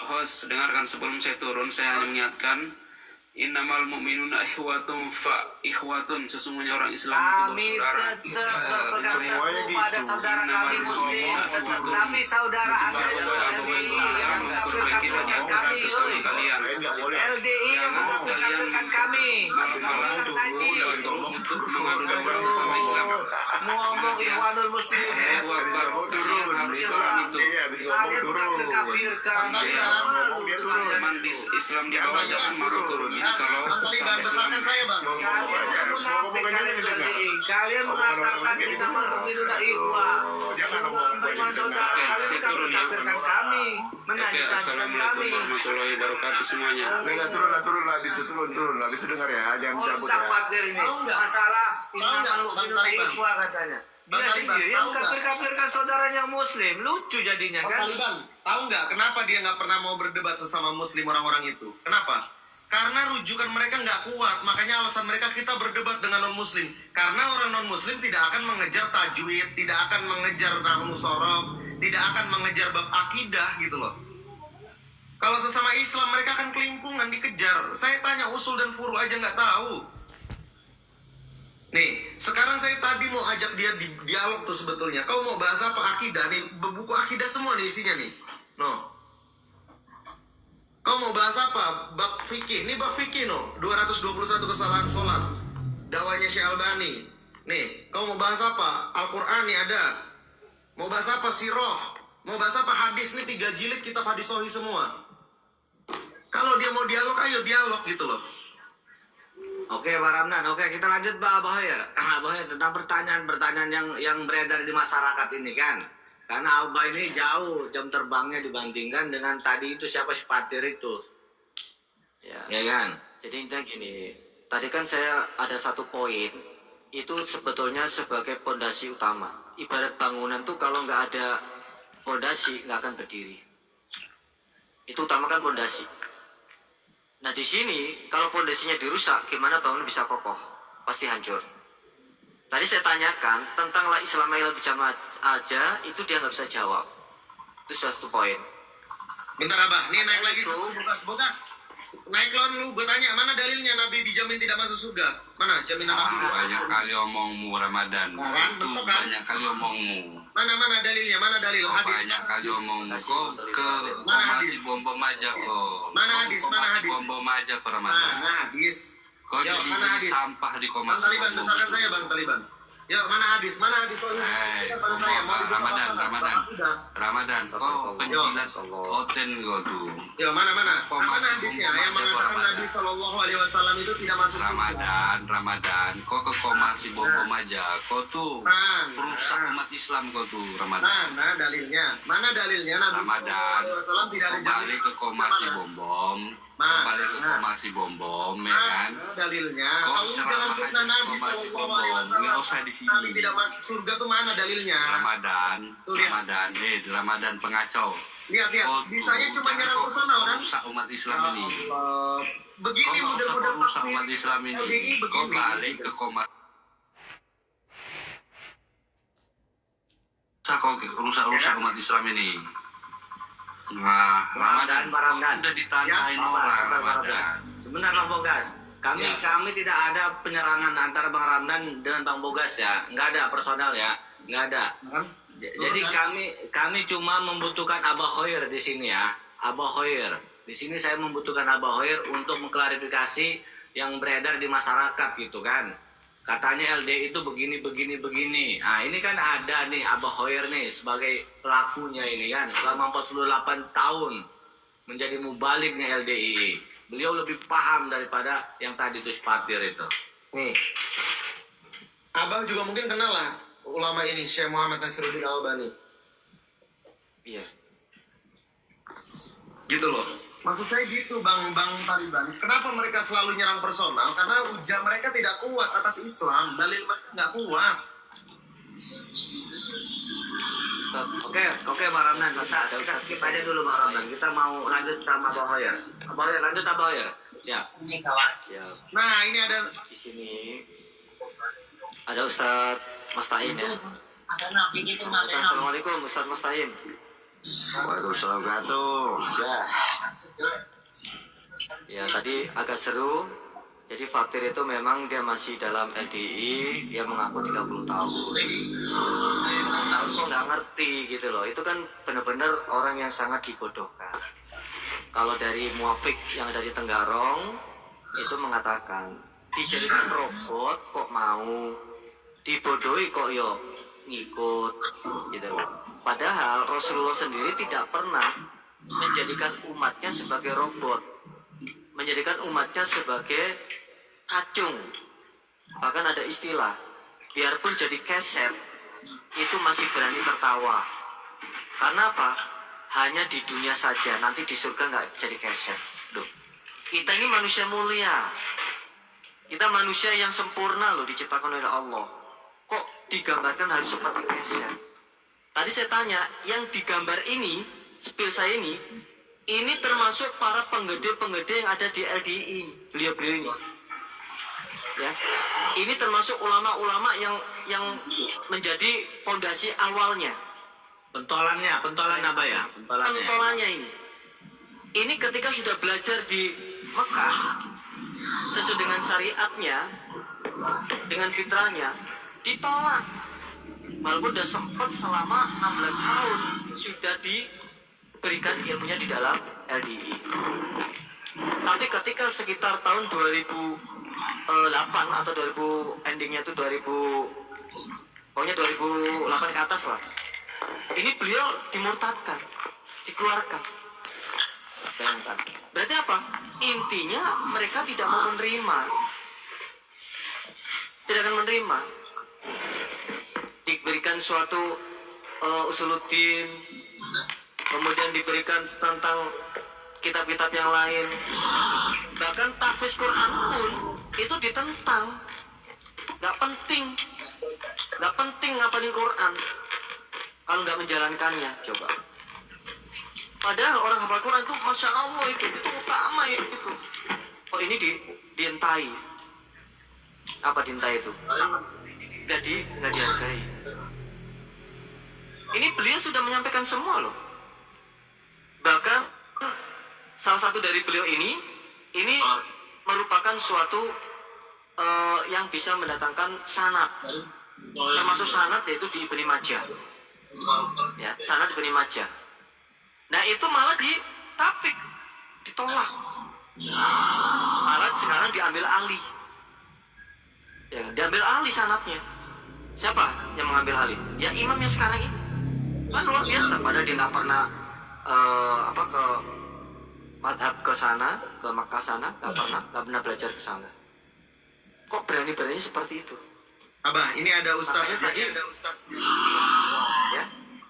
host, dengarkan sebelum saya turun, saya hanya mengingatkan innamal mu'minuna ikhwatun, sesungguhnya orang Islam itu Kami bersaudara. tetap berpegang Semuanya teguh pada gitu. saudara kami Muslim. Tapi saudara Anda itu LDI yang mengkafirkan kami. Sesama Oi. kalian. Nggak boleh. LDI yang mengkafirkan kami. malah untuk mengadu sesama Islam. Mau ngomong Ikhwanul Muslim. Allahu Akbar. Kalian harus turun itu. Iya, habis ngomong Kalian turun. mengkafirkan. Dia turun. Teman di Islam di bawah jangan masuk ke Rumi kalau Bang Taliban, sama Islam. besarkan saya bang. Kalian munafik, kalian LDI. Kalian mengatakan kita menghina ikhwan. Jangan ngomong Teman saudara Oke, kalian saya turun ya. mengkafirkan kami. Oke, Menajiskan assalamualaikum kami. warahmatullahi wabarakatuh semuanya. Nggak turun lah, habis itu turun. Habis itu dengar ya, jangan Oh, cabut tak ya. khawatir ini. Tahu nggak? Masalah Tahu nggak, innamal Bang mu'minuna Taliban? ikhwah katanya. Bang Dia Taliban, sendiri yang tahu nggak? kafir-kafirkan saudaranya Muslim. Lucu jadinya Bang kan. Taliban, tahu nggak kenapa dia nggak pernah mau berdebat sesama Muslim orang-orang itu? Kenapa? Karena rujukan mereka nggak kuat, makanya alasan mereka kita berdebat dengan non-Muslim. Karena orang non-Muslim tidak akan mengejar tajwid, tidak akan mengejar nahwu sorof, tidak akan mengejar bab akidah gitu loh. Kalau sesama Islam mereka akan kelimpungan dikejar. Saya tanya usul dan furu aja nggak tahu. Nih, sekarang saya tadi mau ajak dia di dialog tuh sebetulnya. Kau mau bahas apa akidah nih? Buku akidah semua nih isinya nih. No. Kau mau bahas apa? Bab fikih. Ini bab fikih no. 221 kesalahan sholat. Dakwahnya Syekh Albani. Nih, kau mau bahas apa? Al-Quran nih ada. Mau bahas apa? Sirah. Mau bahas apa? Hadis nih 3 jilid kitab hadis sahih semua. Kalau dia mau dialog, ayo dialog gitu loh. Oke, Pak Ramdan. Oke, kita lanjut Pak Abah Hoyer. Abah Hoyer tentang pertanyaan yang beredar di masyarakat ini kan. Karena Abah ini jauh jam terbangnya dibandingkan dengan tadi itu siapa si Fatir itu. Ya kan? Jadi intinya gini, tadi kan saya ada satu poin, itu sebetulnya sebagai pondasi utama. Ibarat bangunan tuh kalau nggak ada pondasi nggak akan berdiri. Itu utamakan pondasi. Nah di sini kalau pondasinya dirusak, gimana bangunan bisa kokoh? Pasti hancur. Tadi saya tanyakan tentang la Islam ilal bijamaah aja, itu dia nggak bisa jawab. Itu sudah satu poin. Bentar Abah, nih naik lagi. Bogas. Naik lon lu, gue tanya, mana dalilnya Nabi dijamin tidak masuk surga? Mana jaminan Nabi? Banyak kali omongmu Ramadan. Kan, Itu betul kan? banyak kali omongmu. Mana dalilnya? Mana dalil hadis? Banyak kali omongmu. Kok ke Mana masih hadis? bom-bom aja kok. Mana hadis? Mana hadis? Bom-bom aja ke Ramadan. Mana hadis? Kau Yo, jadi mana hadis? sampah di Bang Taliban, besarkan saya Bang Taliban. Yuk, mana hadis? Mana hadis? Pada saya mau Ramadan. Kau penjilat hoten kau tuh. Yuk, mana? Mana hadisnya yang mengatakan Nabi Shallallahu Alaihi Wasallam itu tidak masuk Ramadan. Kau ke koma si bom aja. Kau tuh perusak umat Islam kau tuh Ramadan. Mana dalilnya? Nabi Shallallahu Alaihi Wasallam tidak ada Balik ke koma si bom. Balik ke koma si bom, ya kan? Dalilnya. Kau Kamu jangan fitnah Nabi Shallallahu Alaihi Wasallam. Nggak usah di sini. Nabi tidak masuk surga tuh mana dalilnya? Ramadan pengacau. Lihat. Bisanya cuma nyerang personal kan? Rusak umat Islam ini. Begini mudah-mudahan rusak umat Islam ini. Kau balik ke koma. Kau rusak umat Islam ini. Nah, Ramadan udah ditandain orang Ramadan. Sebentar Bang Bogas. Kami tidak ada penyerangan antara Bang Ramdan dengan Bang Bogas ya. Nggak ada personal ya. Nggak ada. Jadi kami cuma membutuhkan Abah Khoir di sini ya. Abah Khoir. Di sini saya membutuhkan Abah Khoir untuk mengklarifikasi yang beredar di masyarakat gitu kan. Katanya LDI itu begini. Nah ini kan ada nih Abah Khoir nih sebagai pelakunya ini kan. Selama 48 tahun menjadi mubaliknya LDI. Beliau lebih paham daripada yang tadi itu Spatir itu. Nih, Abah juga mungkin kenal lah ulama ini, Syekh Muhammad Nasiruddin Albani. Iya. Gitu loh. Maksud saya gitu Bang Taliban. Kenapa mereka selalu nyerang personal? Karena hujah mereka tidak kuat atas Islam. Dalil mereka nggak kuat. Oke, Bang Ramdan. Kita skip aja dulu Bang Ramdan. Kita mau lanjut sama Abah Khoir. Lanjut Abah Khoir. Siap. Nah, ini ada Di sini ada Ustadz Mastain ya. Assalamualaikum Ustadz Mastain. Waalaikumsalam warahmatullahi. Ya tadi agak seru. Jadi Fatir itu memang dia masih dalam LDI, dia mengaku 30 tahun. Kok nggak ngerti gitu loh. Itu kan benar-benar orang yang sangat dibodohkan. Kalau dari Muafik yang ada di Tenggarong itu mengatakan dijadikan robot kok mau, dibodohi kok yo ngikut gitu loh. Padahal Rasulullah sendiri tidak pernah menjadikan umatnya sebagai robot, menjadikan umatnya sebagai kacung. Bahkan ada istilah, biarpun jadi keset itu masih berani tertawa. Karena apa? Hanya di dunia saja, nanti di surga nggak jadi keset. Duh, kita ini manusia mulia, kita manusia yang sempurna loh, diciptakan oleh Allah. Kok digambarkan harus seperti keset? Tadi saya tanya, yang digambar ini, spill saya ini termasuk para penggede-penggede yang ada di LDI, beliau-beliau ini. Ya, ini termasuk ulama-ulama yang menjadi pondasi awalnya. Pentolan apa ya? Pentolannya ini. Ini ketika sudah belajar di Mekah, sesuai dengan syariatnya, dengan fitrahnya, ditolak. Walaupun sudah sempat selama 16 tahun sudah diberikan ilmunya di dalam LDI. Tapi ketika sekitar tahun 2008 atau 2000 endingnya itu pokoknya 2008 ke atas lah. Ini beliau dimurtadkan, dikeluarkan. Bayangkan. Berarti apa? Intinya mereka tidak mau menerima. Tidak akan menerima. Diberikan suatu usuluddin, kemudian diberikan tentang kitab-kitab yang lain. Bahkan tahfiz Quran pun itu ditentang. Gak penting ngapalin Quran kalau nggak menjalankannya. Coba. Padahal orang hafal Quran itu masya Allah itu utama itu. Oh ini dientai. Apa dientai itu? Nggak dihargai. Ini beliau sudah menyampaikan semua loh. Bahkan salah satu dari beliau ini merupakan suatu yang bisa mendatangkan sanad. Termasuk sanad yaitu di Ibnu Majah. Ya, sanad Ibnu Majah. Nah itu malah ditapik, ditolak. Malah sekarang diambil alih. Ya, diambil alih sanadnya. Siapa yang mengambil alih? Ya imam yang sekarang ini. Kan luar biasa, padahal dia nggak pernah ke madhab ke sana, ke Makkah sana, nggak pernah belajar ke sana. Kok berani-berani seperti itu? Abah, ini ada Ustadz. Makanya Ada Ustadz. Ya,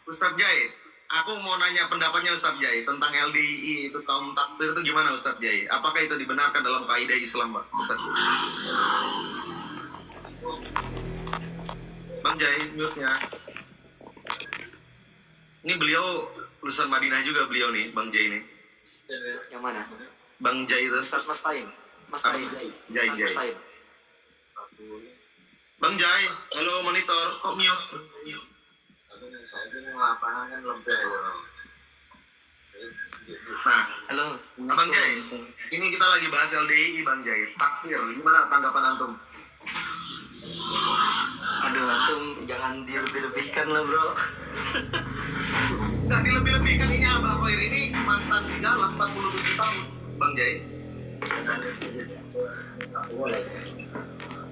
Ustadz Jai. Aku mau nanya pendapatnya Ustadz Jai tentang LDII itu kaum takfir itu gimana Ustadz Jai? Apakah itu dibenarkan dalam kaidah Islam, Pak? Ustadz. Bang Jai, mute-nya. Ini beliau lulusan Madinah juga beliau nih, Bang Jai ini. yang mana? Bang Jai itu. Ustadz Mas Taim. Mas Apa? Taim. Jai, Ustadz Jai. Mas Taim. Bang Jai, halo monitor, kok mute? Nah, Halo. Bang Jai, ini kita lagi bahas LDII Bang Jai. Takfir, gimana tanggapan antum? Aduh, antum jangan dilebih-lebihkan lah, Bro. Nggak dilebih-lebihkan, ini Abah Khair ini mantan di dalam 47 tahun, Bang Jai.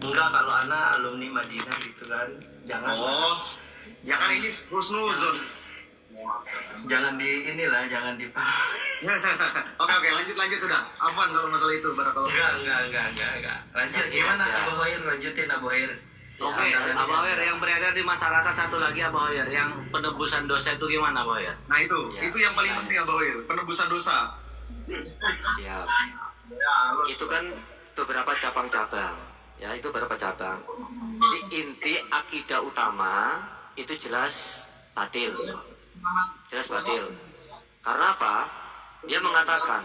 Enggak, kalau anak alumni Madinah gitu kan, jangan. Oh, ya kan ini husnuzon. Jangan di inilah, jangan di. Oke, lanjut udah. Afwan kalau masalah itu, barakallah. Enggak. Lanjut, gimana Abu Hoir? Lanjutin Abu Hoir. Oke, Abu Hoir yang beredar di masyarakat, satu lagi Abu Hoir yang penebusan dosa itu gimana Abu Hoir? Nah itu yang paling penting Abah Khair, penebusan dosa. Siap. Itu kan beberapa cabang-cabang. Ya, itu beberapa cabang. Jadi inti akidah utama itu jelas batil. Jelas batil. Karena apa? Dia mengatakan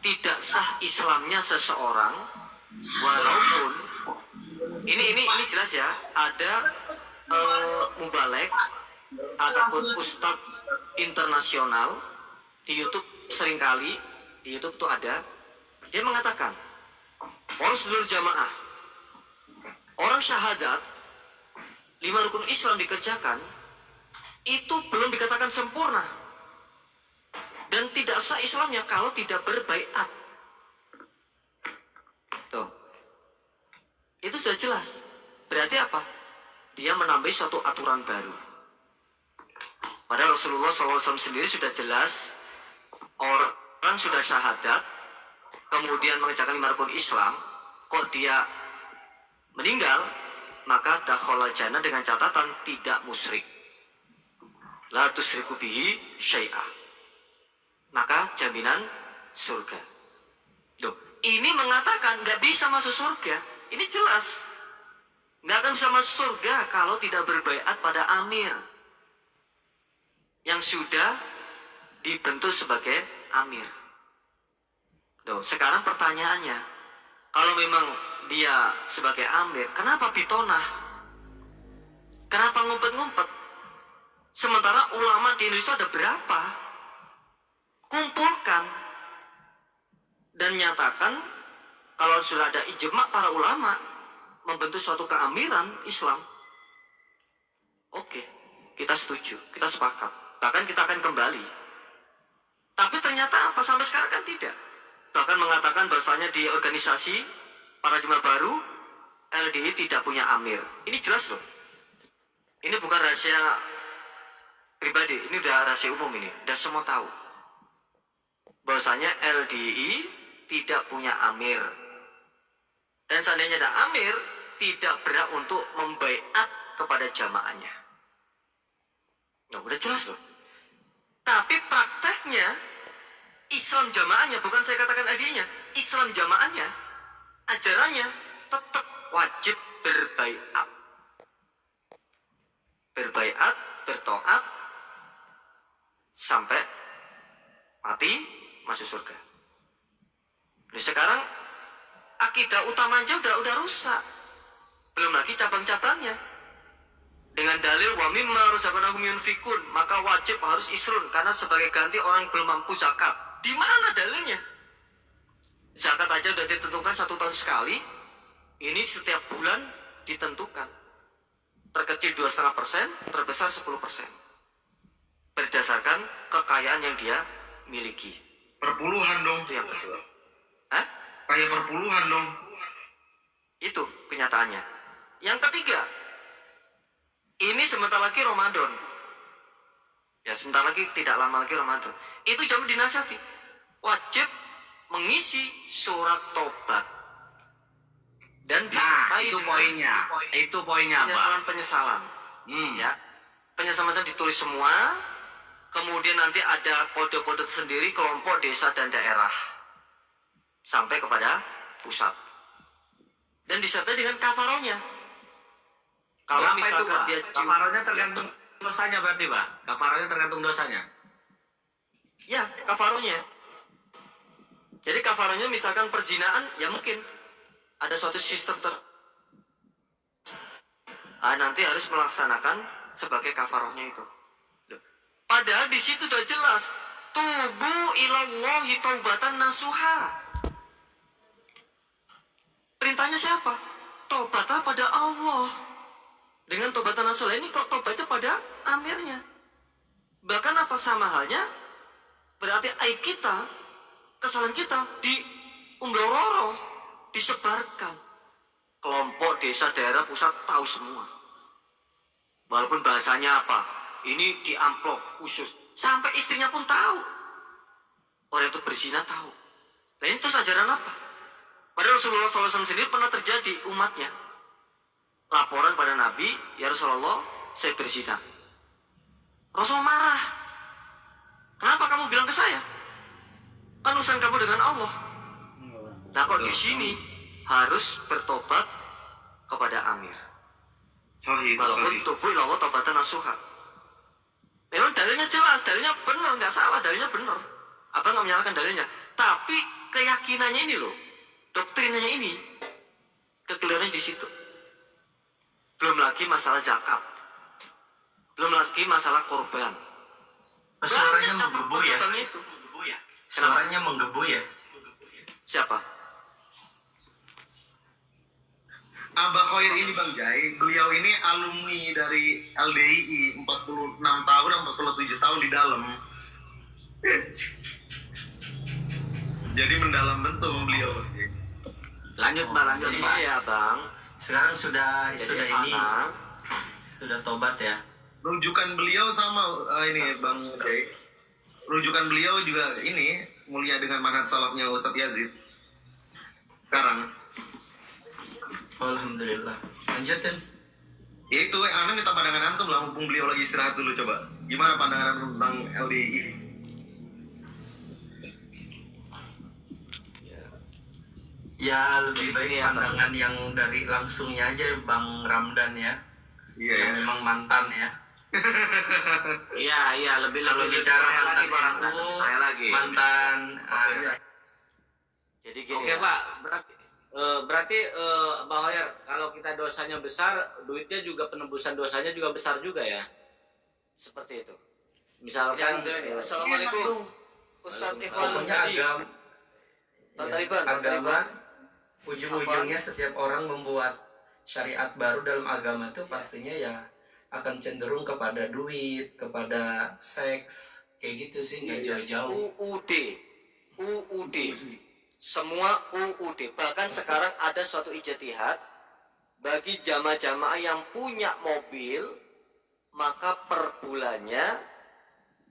tidak sah Islamnya seseorang walaupun ini jelas ya, ada mubalek ataupun ustadz internasional di YouTube, seringkali di YouTube tuh ada, dia mengatakan orang seluruh jamaah, orang syahadat 5 rukun Islam dikerjakan itu belum dikatakan sempurna dan tidak sah Islamnya kalau tidak berbaiat. Tuh, itu sudah jelas. Berarti apa? Dia menambah suatu aturan baru. Padahal Rasulullah SAW sendiri sudah jelas, orang sudah syahadat kemudian mengerjakan 5 rukun Islam, kok dia meninggal, maka dakhala jannah dengan catatan tidak musyrik. La tusyriku bihi syai'ah. Maka jaminan surga. Duh, ini mengatakan nggak bisa masuk surga. Ini jelas. Nggak akan bisa masuk surga kalau tidak berbaiat pada amir yang sudah dibentuk sebagai amir. Duh, sekarang pertanyaannya, kalau memang dia sebagai amir, kenapa bitonah? Kenapa ngumpet-ngumpet? Sementara ulama di Indonesia ada berapa? Kumpulkan dan nyatakan kalau sudah ada ijma para ulama membentuk suatu keamiran Islam. Oke, kita setuju, kita sepakat. Bahkan kita akan kembali. Tapi ternyata apa? Sampai sekarang kan tidak. Bahkan mengatakan bahwasanya di organisasi para jemaah baru LDI tidak punya amir. Ini jelas loh. Ini bukan rahasia pribadi, ini udah rahasia umum ini, udah semua tahu. Bahwasanya LDI tidak punya amir. Dan seandainya ada amir, tidak berhak untuk membaiat kepada jamaahnya. Nah, udah jelas loh. Tapi prakteknya Islam jamaahnya, bukan saya katakan LDI-nya, Islam jamaahnya, ajarannya tetap wajib berbaiat. Berbaiat, bertoat sampai mati masuk surga. Nah, sekarang akidah utama aja udah rusak. Belum lagi cabang-cabangnya. Dengan dalil wa mimma razaqnahum yunfikun, maka wajib harus isrun karena sebagai ganti orang yang belum mampu zakat. Di mana dalilnya? Zakat aja udah ditentukan 1 tahun sekali. Ini setiap bulan ditentukan. Terkecil 2,5%, terbesar 10%. Berdasarkan kekayaan yang dia miliki. Perpuluhan dong. Itu yang kedua. Hah? Kayak perpuluhan dong. Itu kenyataannya. Yang ketiga, Ini sebentar lagi Ramadan. Ya, sebentar lagi, tidak lama lagi Ramadan. Itu jam dinasihati. Wajib mengisi surat tobat. Dan disertai itu poinnya. Itu poinnya apa? Penyesalan. Ya. Penyesalan ditulis semua. Kemudian nanti ada kode-kode sendiri kelompok, desa, dan daerah. Sampai kepada pusat. Dan disertai dengan kafarohnya. Kalau Berapa misalkan itu, Pak? dia Kafarohnya tergantung dosanya berarti, Pak? Kafarohnya tergantung dosanya? Ya, kafarohnya. Jadi kafarohnya misalkan perzinaan, ya mungkin ada suatu sistem nanti harus melaksanakan sebagai kafarohnya itu. Padahal di situ udah jelas, tubu ilallahi taubatan nasuha. Perintahnya siapa? Tobatlah pada Allah. Dengan taubatan nasuha ini kok tobatnya pada amirnya. Bahkan apa sama halnya? Berarti aib kita, kesalahan kita diumblororo, disebarkan. Kelompok, desa, daerah, pusat tahu semua. Walaupun bahasanya apa, ini di amplop khusus. Sampai istrinya pun tahu. Orang itu berzina tahu. Nah ini terus ajaran apa? Padahal Rasulullah SAW sendiri pernah terjadi umatnya. Laporan pada Nabi, ya Rasulullah, saya berzina. Rasul marah. Kenapa kamu bilang ke saya? Kan urusan kamu dengan Allah. Nah kok di sini harus bertobat kepada amir. Walaupun tubuh ilawo tobatan nasuha. Memang dalilnya jelas, dalilnya benar, nggak salah, dalilnya benar. Apa nggak menyalahkan dalilnya? Tapi keyakinannya ini loh, doktrinanya ini, kekeliruannya di situ. Belum lagi masalah zakat, belum lagi masalah korban. Suaranya menggebu ya? Itu. Suaranya menggebu ya? Siapa? Abah Khoir ini Bang Jai, beliau ini alumni dari LDII 46 tahun atau 47 tahun di dalam. Jadi mendalam bentuk beliau. Lanjut, Mbak, lanjut, Jadi Mbak. sih ya Bang, Sekarang sudah ini anak, sudah tobat ya. Rujukan beliau sama ini Bang Jai. Rujukan beliau juga ini mulia dengan manhaj salafnya Ustadz Yazid. Sekarang. Alhamdulillah. Lanjutin. Ya itu, Ana minta pandangan antum lah, mumpung beliau lagi istirahat dulu coba. Gimana pandangan antum tentang LDI? Ya lebih baik Ini ya, pandangan yang dari langsungnya aja Bang Ramdan ya. Iya Yang ya. memang mantan ya. Iya, lebih Kalau lebih bicara saya lagi, Pak mantan Ramdan, itu, saya lagi. mantan jadi gini Oke, ya. Pak. Berarti Mbak Hoyer, kalau kita dosanya besar, duitnya juga penebusan dosanya juga besar juga ya. Seperti itu. Misalkan Assalamualaikum Ustadz Ikhwan pokoknya Hadi. agama, Bang Taliban, Bang agama Taliban. ujung-ujungnya setiap orang membuat syariat baru dalam agama itu pastinya ya akan cenderung kepada duit, kepada seks, kayak gitu sih, nggak jauh-jauh. UUD. Semua UUD. Bahkan sekarang ada suatu ijtihad bagi jamaah-jamaah yang punya mobil, maka per bulannya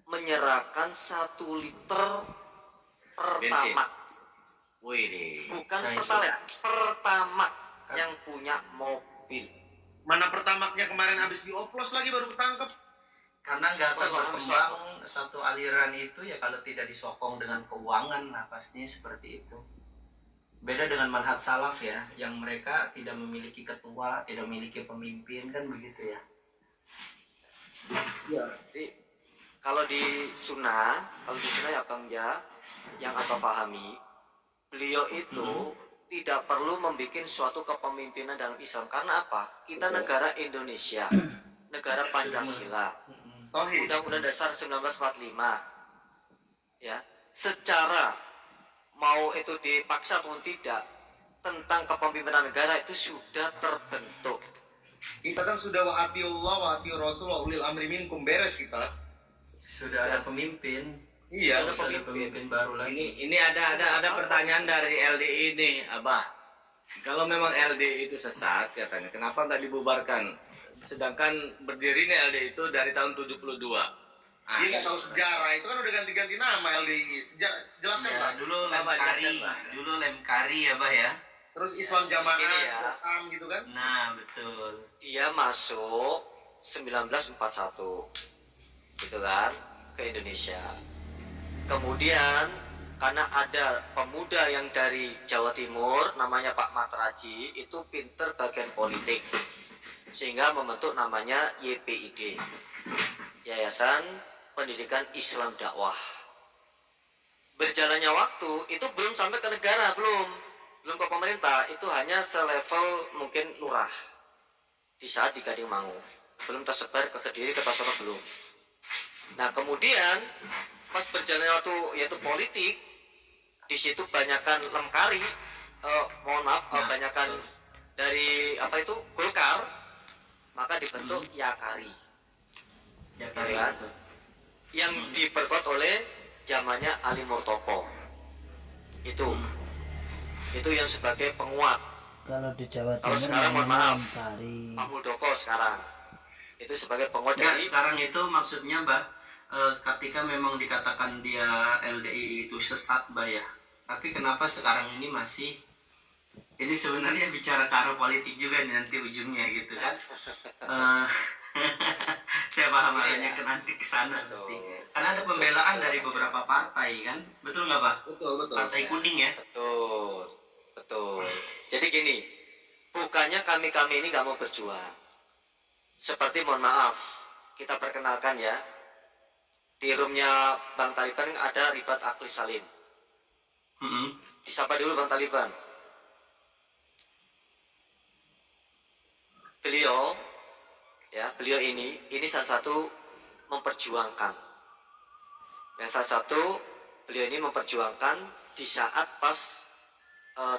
menyerahkan 1 liter Bensin. pertamak. wih, Bukan Saya pertalite, pertamak yang punya mobil. Mana pertamaknya kemarin habis dioplos lagi baru ketangkep. Karena nggak akan Wah, berkembang satu aliran itu ya kalau tidak disokong dengan keuangan, nah pastinya seperti itu. Beda dengan manhaj salaf ya, yang mereka tidak memiliki ketua, tidak memiliki pemimpin, kan begitu ya. Jadi kalau di sunnah ya Bang ya, yang apa pahami, beliau itu tidak perlu membuat suatu kepemimpinan dalam Islam. Karena apa? Kita negara Indonesia, negara Pancasila, Tauhid. Undang-Undang Dasar 1945. Ya, secara mau itu dipaksa ataupun tidak, tentang kepemimpinan negara itu sudah terbentuk. Kita kan sudah wa'atiullah wa'atiur rasul wa ulil amri minkum, beres kita. Sudah ada pemimpin, Iya. harus ada pemimpin baru lagi. ini ada pertanyaan dari LDI ini, Abah. Kalau memang LDI itu sesat katanya, kenapa nggak dibubarkan? Sedangkan berdirinya LDI itu dari tahun 72. Dia nggak tahu sejarah, itu kan udah ganti-ganti nama LDI. Jelaskan Ya, Pak. dulu Bapak, Lemkari, jelaskan, Pak. dulu Lemkari ya, Bah ya. Terus Islam Jamaah, Ini ya. Quran gitu kan? Nah, betul. Dia masuk 1941 gitu kan ke Indonesia. Kemudian karena ada pemuda yang dari Jawa Timur namanya Pak Matraji, itu pinter bagian politik, sehingga membentuk namanya YPID, Yayasan Pendidikan Islam Dakwah. Berjalannya waktu itu belum sampai ke negara, belum ke pemerintah, itu hanya selevel mungkin lurah di saat di Gading Mangu, belum tersebar ke Kediri, ke Pasoro belum. Nah kemudian pas berjalannya waktu yaitu politik, di situ banyakkan Lemkari, banyakkan dari apa itu Golkar, maka dibentuk Yakari. Ya, Ya, betul. yang diperkuat oleh zamannya Ali Murtopo. Itu yang sebagai penguat. Kalau di Jawa Kalau Timur sekarang mohon namanya maaf, Lemkari. Pak Muldoko sekarang itu sebagai penguat Enggak, dari sekarang itu maksudnya, Mbak, ketika memang dikatakan dia LDI itu sesat, Mbak ya. Tapi kenapa sekarang ini masih, ini sebenarnya bicara ke arah politik juga nih nanti ujungnya gitu kan. Saya paham arahnya ke nanti ke sana pasti. Karena ada pembelaan dari beberapa partai kan. Betul nggak, Pak? Betul. Partai kuning ya. betul. Jadi gini, bukannya kami ini nggak mau berjuang. Seperti mohon maaf, kita perkenalkan ya, di roomnya Bang Taliban ada Ribat Aklis Salim. Disapa dulu Bang Taliban. Beliau ini salah satu memperjuangkan. Yang salah satu beliau ini memperjuangkan di saat pas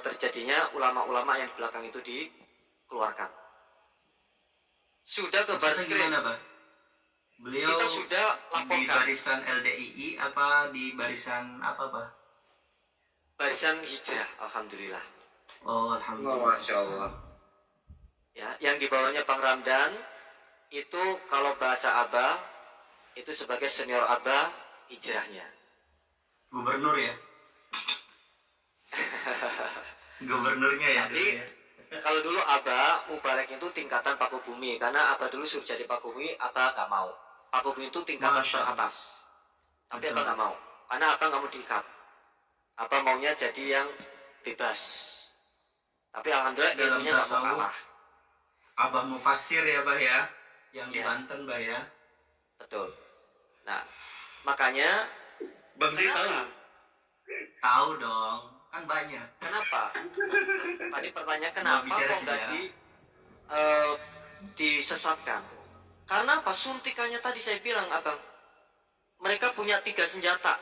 terjadinya ulama-ulama yang di belakang itu dikeluarkan. Sudah ke baris Gimana, Pak? Beliau kita sudah di laporkan barisan LDII apa di barisan apa, Pak? barisan hijrah, alhamdulillah. Oh, Oh, alhamdulillah. Masya Allah. Ya, yang di bawahnya Bang Ramdan itu kalau bahasa Abah itu sebagai senior Abah hijrahnya. Gubernur ya. Gubernurnya ya. Tapi kalau dulu Abah Mubarak itu tingkatan Paku Bumi, karena Abah dulu suruh jadi Paku Bumi, Abah nggak mau. Paku Bumi itu tingkatan Masya Allah. teratas, tapi Betul. Abah nggak mau, karena Abah nggak mau diikat. Abah maunya jadi yang bebas. Tapi alhamdulillah Dalam ilmunya nggak mau tasawuf, kalah. Abah Mufasir ya, Bah ya. Yang di Ya. Banten, Bah ya. Betul. Nah, makanya Bang Zee tahu? kenapa? Tahu dong, kan banyak. Kenapa? Tadi pertanyaan kenapa bicara kok nggak sejarah. disesatkan? Karena apa? Suntikannya tadi saya bilang, Abang. Mereka punya 3 senjata.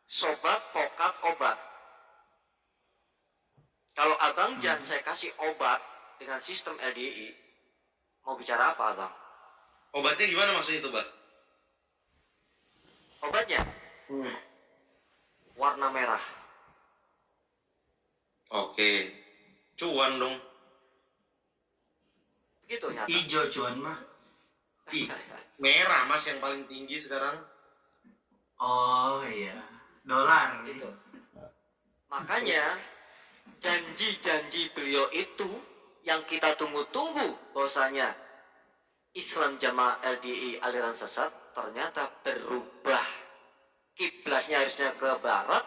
Sobat, pokat, obat. Kalau Abang Jan saya kasih obat dengan sistem LDI, mau bicara apa, Abang? Obatnya gimana maksudnya itu, Bang? Obatnya warna merah. Oke. Cuan dong. Gitu nyata. Ijo cuan mah. Ih, merah Mas yang paling tinggi sekarang. Oh iya. Dolar Gitu. Makanya janji-janji beliau itu yang kita tunggu-tunggu, bahwasanya Islam Jamaah LDI aliran sesat ternyata berubah. Kiblatnya harusnya ke barat,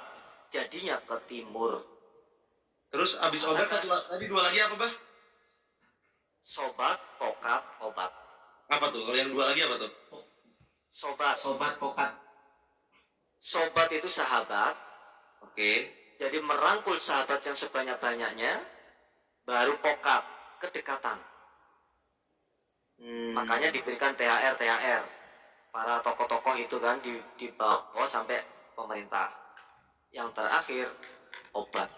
jadinya ke timur. Terus abis obat tadi 2 lagi apa, Bah? Sobat, pokat, obat. Apa tuh? Kalau yang 2 lagi apa tuh? Sobat, sobat pokat. sobat itu sahabat. Oke. Jadi merangkul sahabat yang sebanyak-banyaknya, baru pokat, kedekatan. Makanya diberikan THR. Para tokoh-tokoh itu kan dibawa sampai pemerintah. Yang terakhir, obat.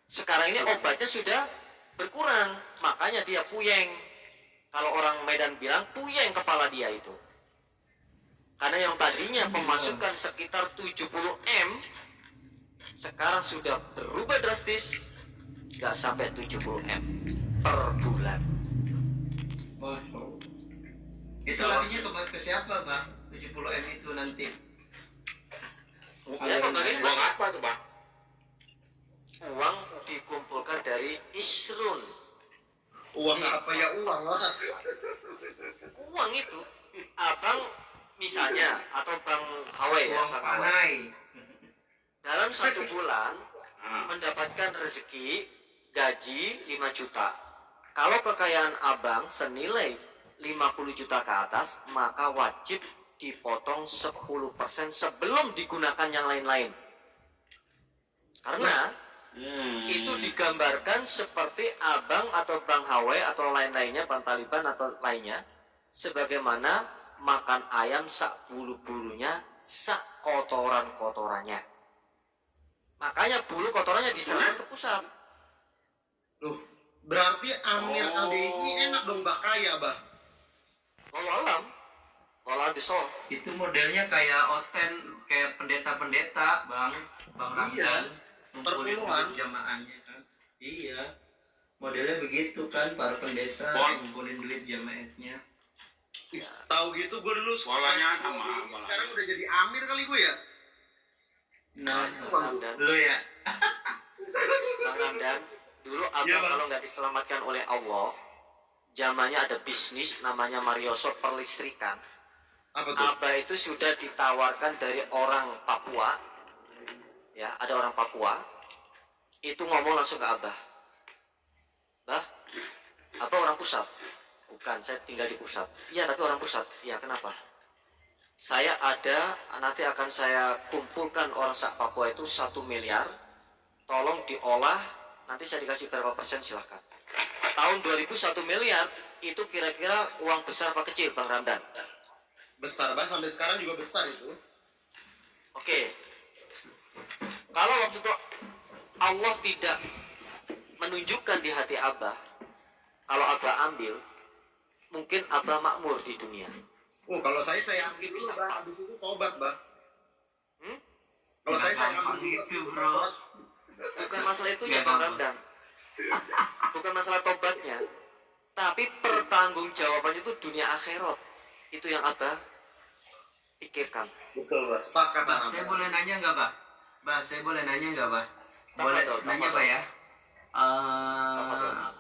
Sekarang ini obatnya sudah berkurang, makanya dia puyeng. Kalau orang Medan bilang puyeng kepala dia itu. Karena yang tadinya pemasukan sekitar 70M, sekarang sudah berubah drastis, nggak sampai 70M per bulan. Wah, Itu larinya ke siapa, Bang? 70M itu nanti. Ya, pembagian Uang apa tuh, Bang? uang dikumpulkan dari isrun. Uang apa ya uang lah. Uang itu abang misalnya atau bang Hawai ya, Uang bang Hawai. panai. Dalam 1 bulan mendapatkan rezeki gaji 5 juta. Kalau kekayaan abang senilai 50 juta ke atas, maka wajib dipotong 10% sebelum digunakan yang lain-lain. Karena itu digambarkan seperti abang atau bang Hawai atau lain-lainnya, bang Taliban atau lainnya, sebagaimana makan ayam sak bulu-bulunya, sak kotoran-kotorannya. Makanya bulu kotorannya diserahkan ke pusat. Loh, berarti Amir LDI enak dong Mbak kaya, Bah. Wallahualam, wallahualam bisawab. Itu modelnya kayak oten, kayak pendeta-pendeta, Bang Ramdan. Iya, Ngumpulin perpuluhan. duit jamaahnya kan. Iya. Modelnya begitu kan, para pendeta ngumpulin duit jamaahnya. Tahu gitu gue dulu Polanya sekolah sama, LDI, pola. sekarang udah jadi Amir kali gue ya. Nah, Ramdan, lu ya. Bang Ramdan, dulu abang Iya, Bang. kalau nggak diselamatkan oleh Allah, zamannya ada bisnis namanya Marioso perlistrikan. Apa tuh? Abah itu sudah ditawarkan dari orang Papua, ya ada orang Papua, itu ngomong langsung ke Abah, Bah, apa orang pusat? Bukan, saya tinggal di pusat. Iya, tapi orang pusat. Iya, kenapa? Saya ada, nanti akan saya kumpulkan orang sak Papua itu 1 miliar, tolong diolah, nanti saya dikasih berapa persen silahkan. Tahun 2000 1 miliar, itu kira-kira uang besar apa kecil, Bang Ramdan? Besar, Bah. Sampai sekarang juga besar itu. Oke. Kalau waktu itu Allah tidak menunjukkan di hati Abah, kalau Abah ambil, mungkin Abah makmur di dunia. Oh, kalau saya ambil dulu, Bah. Habis itu tobat, Bah. Kalau saya ambil dulu. Gitu, bro. Bukan masalah itu ya, Nggak Bang gampang. Ramdan. Bukan masalah tobatnya, tapi pertanggungjawabannya itu dunia akhirat. Itu yang Abah pikirkan. Betul, Bah. Sepakat, Bah, Abah. saya boleh nanya nggak, Bah? Bah, saya boleh nanya nggak, Bah? Apa Boleh tuh? nanya, Apa Bah tuh? ya?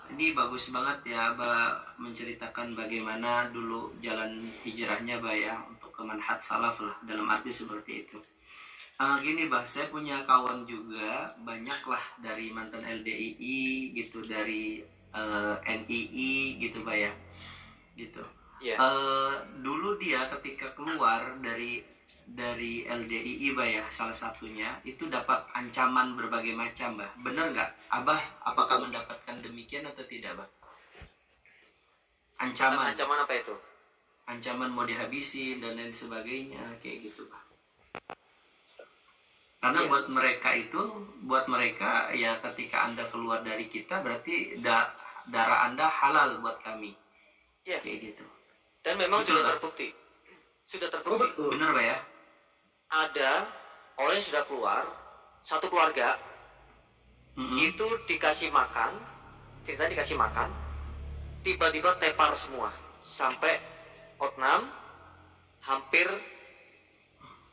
Ini bagus banget ya, Bah, menceritakan bagaimana dulu jalan hijrahnya, Bah ya, untuk ke manhaj salaf lah, dalam arti seperti itu. Gini, Bah, saya punya kawan juga, banyak lah dari mantan LDII gitu, dari NII gitu, Bah ya, gitu. Iya. Dulu dia ketika keluar dari LDII, Bah ya, salah satunya itu dapat ancaman berbagai macam, Bah. Bener nggak, Abah? Apakah mendapatkan demikian atau tidak, Bah? Ancaman, Ancaman apa itu? ancaman mau dihabisin dan lain sebagainya, kayak gitu, Bah. Karena Iya. buat mereka ya, ketika Anda keluar dari kita berarti darah Anda halal buat kami, Iya. kayak gitu. Dan memang Betul, sudah Pak. terbukti. Sudah terbukti. Bener, Bah ya? Ada orang yang sudah keluar, satu keluarga itu dikasih makan, cerita dikasih makan, tiba-tiba tepar semua sampai otnam, hampir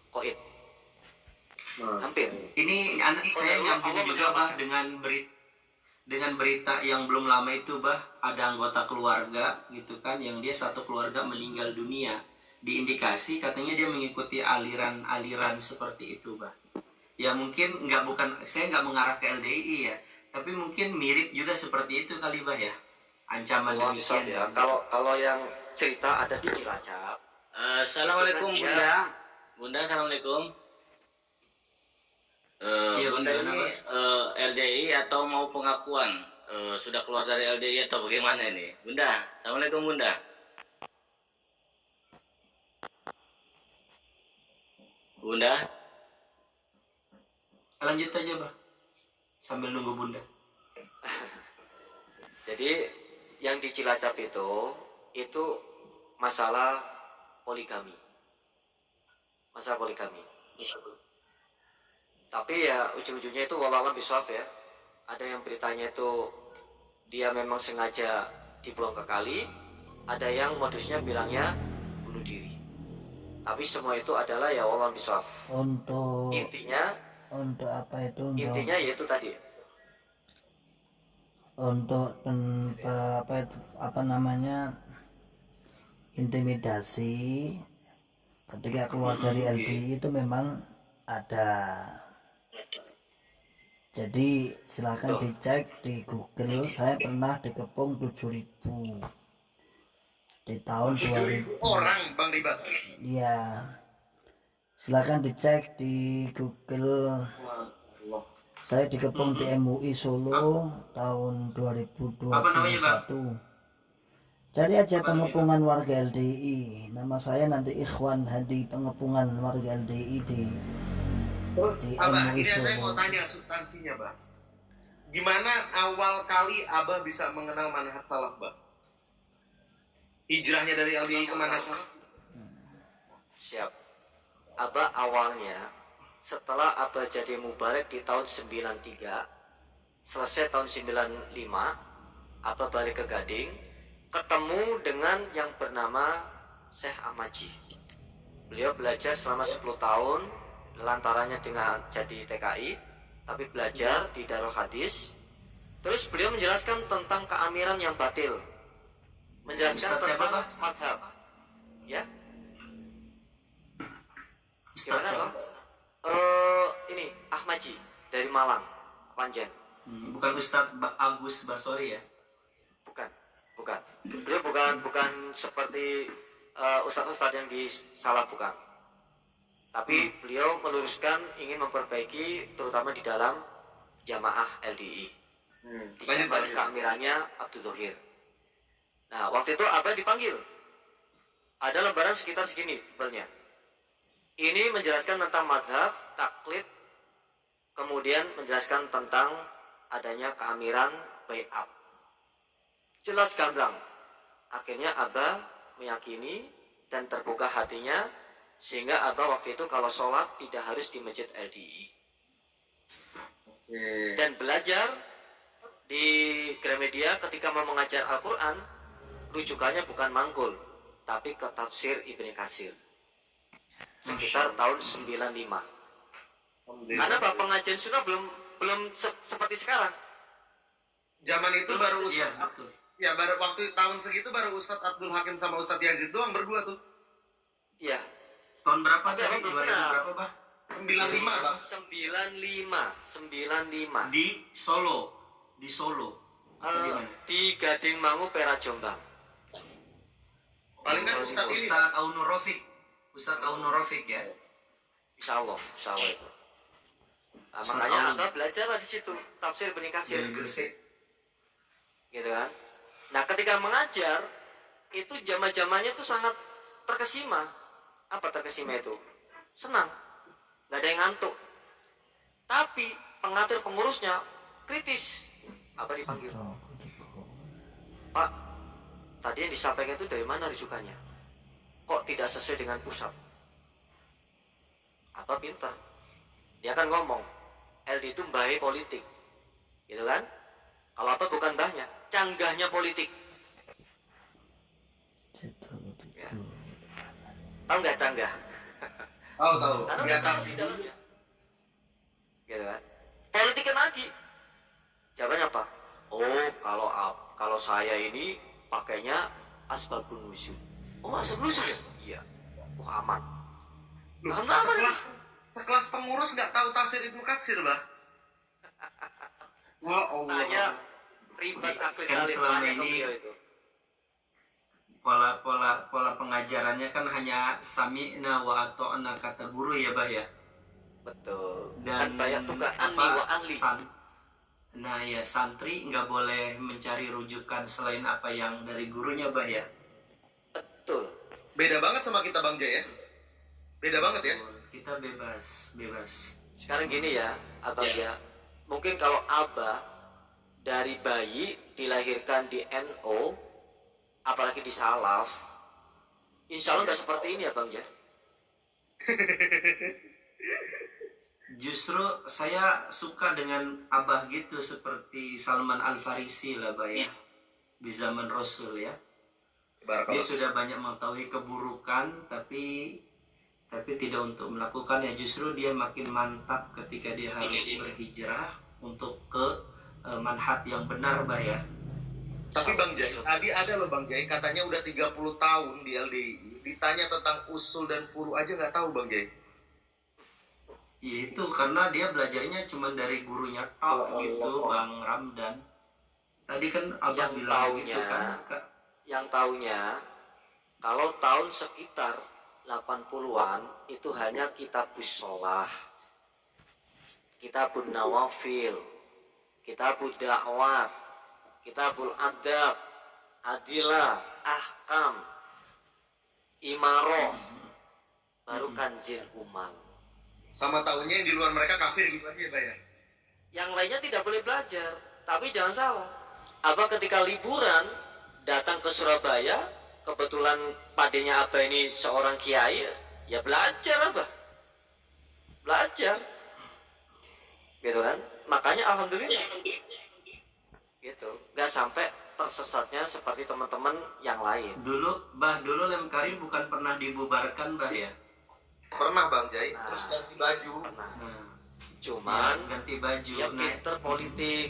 koit, hampir. Ini saya nyambung juga, Bah, dengan berita yang belum lama itu, Bah, ada anggota keluarga gitu kan, yang dia satu keluarga meninggal dunia. Diindikasi katanya dia mengikuti aliran seperti itu, Bah. Ya mungkin saya nggak mengarah ke LDI ya, tapi mungkin mirip juga seperti itu kali, Bah ya. Ancaman Allah bisa demikian. ya. Kalau yang cerita ada di Cilacap. Assalamualaikum Itu kan Bunda. Bunda, assalamualaikum. Iya, Bunda Bunda, ini LDI atau mau pengakuan? Sudah keluar dari LDI atau bagaimana ini? Bunda, assalamualaikum Bunda. Bunda, Lanjut aja, Bah, sambil nunggu Bunda. Jadi yang di Cilacap itu masalah poligami. Masalah poligami. Tapi ya ujung-ujungnya itu wallahualam bisawab ya. Ada yang beritanya itu dia memang sengaja dibuang ke kali, ada yang modusnya bilangnya diri. Tapi semua itu adalah ya Allah bisawab. Untuk Intinya apa itu? intinya yaitu tadi. Untuk apa namanya, intimidasi ketika keluar dari LDI itu memang ada. Jadi silakan dicek di Google, saya pernah dikepung 7.000 di tahun 2000. Orang Bang Libat. Iya, silakan dicek di Google. Saya dikepung di MUI Solo tahun 2021. Cari aja pengepungan warga LDI. Nama saya nanti Ikhwan Hadi, pengepungan warga LDI di Abah, MUI ini saya Solo. mau tanya substansinya, Bang. Gimana awal kali Abah bisa mengenal manhaj salaf, Bang? Hijrahnya dari LDI ke manhaj salaf? Siap. Abah awalnya setelah Abah jadi mubalek di tahun 93, selesai tahun 95, Abah balik ke Gading, ketemu dengan yang bernama Syekh Ahmadji. Beliau belajar selama 10 tahun, lantarannya dengan jadi TKI, tapi belajar di Darul Hadis. Terus beliau menjelaskan tentang keamiran yang batil, menjelaskan tentang mazhab. Ya, gimana bang? Ini Ahmadji dari Malang, Panjen. Bukan Ustadz Agus Basori ya? Bukan. Beliau bukan seperti ustadz-ustadz yang di salaf, bukan. Tapi beliau meluruskan, ingin memperbaiki terutama di dalam jamaah LDI. Di zaman keamirannya Abdul Zohir. Nah, waktu itu Abah dipanggil. Ada lembaran sekitar segini tebelnya. Ini menjelaskan tentang mazhab, taklid, kemudian menjelaskan tentang adanya keamiran bai'at. Jelas gamblang. Akhirnya Abah meyakini dan terbuka hatinya, sehingga Abah waktu itu kalau sholat tidak harus di masjid LDI. Dan belajar di Gramedia ketika mau mengajar Al-Quran, rujukannya bukan Manggul, tapi ke tafsir Ibnu Katsir. Sekitar tahun 95. Karena Bapak pengajian sunnah belum seperti sekarang. Zaman itu baru Ustadz. Ya, baru waktu tahun segitu baru Ustadz Abdul Hakim sama Ustadz Yazid doang berdua tuh. Iya. Tahun berapa Tapi tadi? Abang 2000 berapa, Bah? 95, Bang. 95. Di Solo. Di Gading Mangu, Perak, Jombang. Paling kan Ustadz ini. Ustadz Aunur Rafiq ya. Insya Allah itu. Nah, makanya Abah belajar di situ tafsir Ibnu Katsir. Dari Gresik. Gitu kan. Nah, ketika mengajar itu jamaah-jamaahnya tuh sangat terkesima. Apa terkesima itu? Senang. Gak ada yang ngantuk. Tapi pengatur pengurusnya kritis. Apa dipanggil? Pak, tadi yang disampaikan itu dari mana rujukannya? Kok tidak sesuai dengan pusat? Apa pintar? Dia kan ngomong, LD itu mbahnya politik. Gitu kan? Kalau apa bukan mbahnya, canggahnya politik. Ya. Tahu nggak canggah? Tahu. Karena Nggak tahu. di dalamnya. Gitu kan? Politiknya lagi. Jawabannya apa? Oh, kalau saya ini pakainya asbabun nuzul. Oh, asbabun nuzul ya? Iya. Oh, aman. Loh, Aman. sekelas pengurus nggak tahu tafsir Ibnu Katsir, Bah. Ya Allah. Hanya ribet aklis Kan selama salim ini itu. pola pengajarannya kan hanya sami'na wa ata'na kata guru ya, Bah ya. Betul. Dan Kan banyak tugas anni wa ahli. Nah ya, santri nggak boleh mencari rujukan selain apa yang dari gurunya, Bah ya. Betul. Beda banget sama kita Bang Jay ya. Beda banget ya. Kita bebas. Sekarang gini ya, Abang ya. Mungkin kalau Abah dari bayi dilahirkan di NO, apalagi di Salaf, insya Allah nggak seperti ini ya Bang ya. Justru saya suka dengan Abah gitu, seperti Salman Al Farisi lah, Bah ya. Di zaman Rasul ya. Dia sudah banyak mengetahui keburukan, tapi tidak untuk melakukan, ya justru dia makin mantap ketika dia harus berhijrah untuk ke manhaj yang benar, Bah ya. Tapi Bang Jai, tadi ada loh Bang Jai, katanya udah 30 tahun di LDI, ditanya tentang usul dan furu aja nggak tahu Bang Jai. Ya itu karena dia belajarnya cuma dari gurunya tok gitu, Bang Ramdan. Tadi kan abang Yang bilang taunya, gitu kan. yang taunya kalau tahun sekitar 80-an itu hanya kitabus sholah, kitabun nawafil, kitabud da'wat, kitabul adab, adilah, ahkam, imaroh, baru kanzil umal. Sama tahunnya yang di luar mereka kafir gitu aja Pak ya. Yang lainnya tidak boleh belajar. Tapi jangan salah, Abah ketika liburan datang ke Surabaya, kebetulan padenya Abah ini seorang kiai, ya belajar Abah. Belajar. Gitu kan? Makanya alhamdulillah. Gitu. Gak sampai tersesatnya seperti teman-teman yang lain. Dulu Lem Karim bukan pernah dibubarkan, Bah ya? Pernah Bang Jai, terus ganti baju. Pernah. Nah, Cuman ganti baju. dia pinter politik.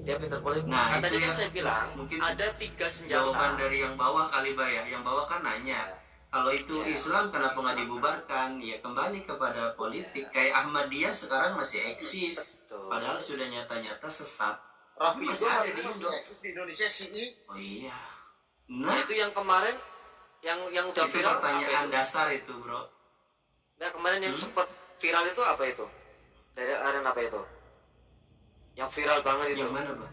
Dia pinter politik. Nah, Kan itu tadi kan ya, saya bilang mungkin ada 3 jawaban senjata. dari yang bawah kali, Bah ya. Yang bawah kan nanya, kalau itu Ya. Islam kenapa nggak dibubarkan? Ya kembali kepada politik. Kayak Ahmadiyah sekarang masih eksis, Betul. padahal sudah nyata-nyata sesat. Rafi Masih itu ada di masih Indo. eksis di Indonesia Syi'i. Oh iya. Nah, Nah, itu yang kemarin yang udah itu viral apa pertanyaan itu? dasar itu, Bro. Nah, kemarin yang sempat viral itu apa itu? Dari aren apa itu? Yang viral banget itu. Yang mana, Bah?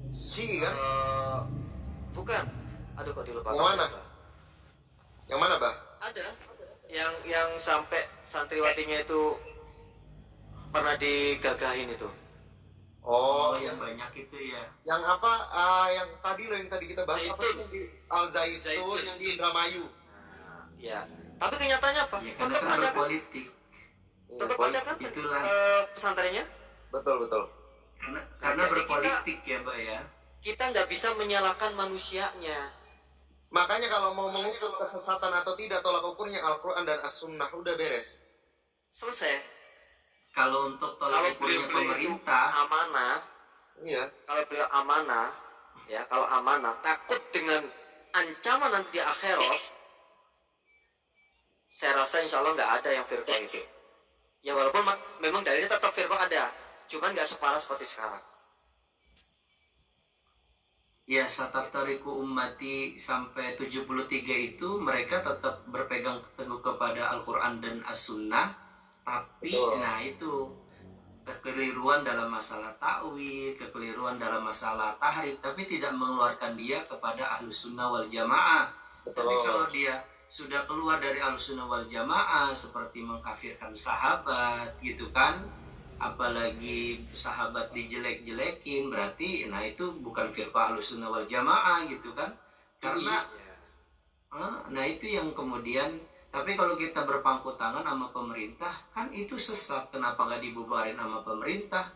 Syi'i kan? Bukan. Aduh kok dilupakan. Yang mana? Apa? Yang mana Bah? Ada. Yang sampai santriwatinya itu pernah digagahin itu. Oh, yang yang banyak itu ya. yang apa? Yang tadi loh yang tadi kita bahas apa sih? Zaitun. Yang di Al Zaitun, Zaitun. yang di Indramayu. Nah, ya. Tapi kenyataannya apa? Ya karena Tetap kan ada kan? berpolitik. Iya, Tetap Boy. ada kan? Itulah. Pesantrennya? Betul betul. Karena jadi berpolitik ya, Mbak ya. Kita nggak bisa menyalahkan manusianya. Makanya kalau mau mengukur kesesatan atau tidak, tolak ukurnya Al-Quran dan As-Sunnah udah beres. Selesai. Kalau untuk tolak Kalau ukurnya beliau itu pemerintah, amanah, Iya. kalau beliau amanah, ya kalau amanah takut dengan ancaman nanti di akhirat, saya rasa insya Allah nggak ada yang firqah itu. Ya walaupun memang dalilnya tetap firqah ada, cuman nggak separah seperti sekarang. ya Satab Tariku Ummati sampai 73 itu mereka tetap berpegang teguh kepada Al-Quran dan As-Sunnah, tapi Betul. nah itu kekeliruan dalam masalah ta'wil, kekeliruan dalam masalah tahrif, tapi tidak mengeluarkan dia kepada Ahlus Sunnah wal Jamaah. Betul. Tapi kalau dia sudah keluar dari Ahlus Sunnah wal Jamaah seperti mengkafirkan sahabat gitu kan, apalagi sahabat dijelek-jelekin, berarti nah itu bukan firqah Ahlus Sunnah wal Jamaah gitu kan. Karena nah itu yang kemudian, tapi kalau kita berpangku tangan sama pemerintah kan itu sesat, kenapa nggak dibubarin sama pemerintah?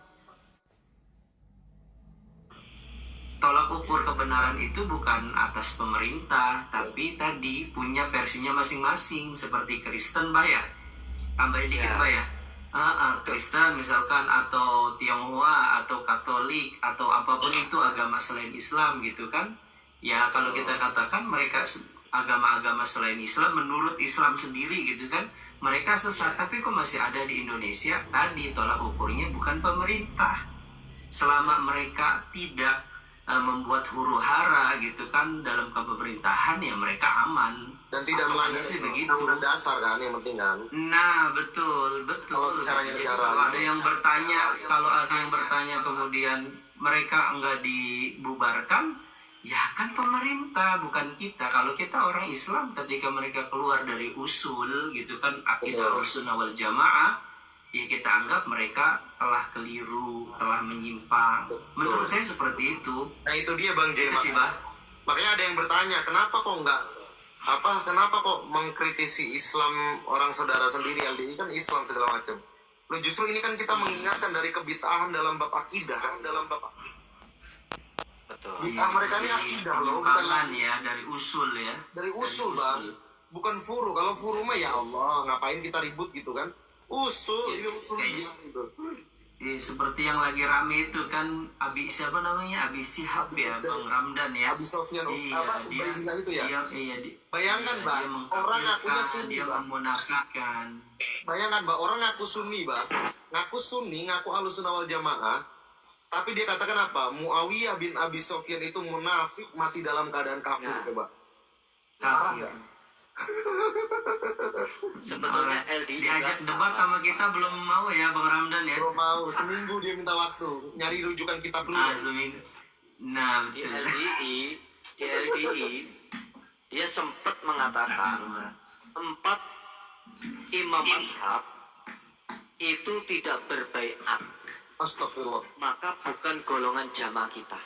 Tolak ukur kebenaran itu bukan atas pemerintah, tapi tadi punya versinya masing-masing, seperti Kristen, Mbak ya. Tambahin dikit, Ya. Mbak ya. Kristen misalkan, atau Tionghoa, atau Katolik, atau apapun itu agama selain Islam gitu kan. Ya kalau kita katakan mereka agama-agama selain Islam menurut Islam sendiri gitu kan, mereka sesat, tapi kok masih ada di Indonesia? Tadi tolak ukurnya bukan pemerintah. Selama mereka tidak membuat huru hara gitu kan dalam kepemerintahan, ya mereka aman. Dan tidak melanggar sih begitu. undang-undang dasar kan yang penting kan. Nah betul. Kalau bicaranya Jadi negara, kalau ada gitu. yang bertanya, kalau ada yang bertanya kemudian mereka enggak dibubarkan, ya kan pemerintah bukan kita. Kalau kita orang Islam, ketika mereka keluar dari usul gitu kan, akidah Ahlussunnah wal Jamaah, ya kita anggap mereka telah keliru, telah menyimpang. Menurut saya seperti itu. Nah itu dia Bang J. Itu sih, Bang. Makanya ada yang bertanya, kenapa kok mengkritisi Islam orang saudara sendiri, LDI kan Islam segala macam. Loh justru ini kan kita mengingatkan dari kebid'ahan dalam bab akidah kan, dalam bab akidah. Betul. Bid'ah mereka ini akidah loh, bukan Penyimpangan lagi ya, dari usul ya. dari usul bang, bukan furu. Kalau furu mah ya Allah, ngapain kita ribut gitu kan? Usul, ini usuliyah gitu. Seperti yang lagi rame itu kan siapa namanya, Abi Sihab ya, Bang Ramdan ya. Abi Sofyan apa Ubaidillah itu ya. Bayangkan dia bang, orang ngakunya mengkafirkan, sunni dia bang. memunafikan. Bayangkan bang, orang ngaku sunni bang, ngaku sunni, ngaku Ahlussunnah wal Jamaah, tapi dia katakan apa? Muawiyah bin Abi Sofyan itu munafik, mati dalam keadaan kafir, coba. Parah Kafir. nggak? Sebetulnya LDI Diajak juga debat sama kita belum mau ya Bang Ramdan ya. Belum mau, seminggu dia minta waktu, nyari rujukan kitab dulu. Seminggu. Nah, di betul. LDI dia sempat mengatakan 4 imam mazhab itu tidak berbaiat, Astagfirullah. maka bukan golongan jamaah kita.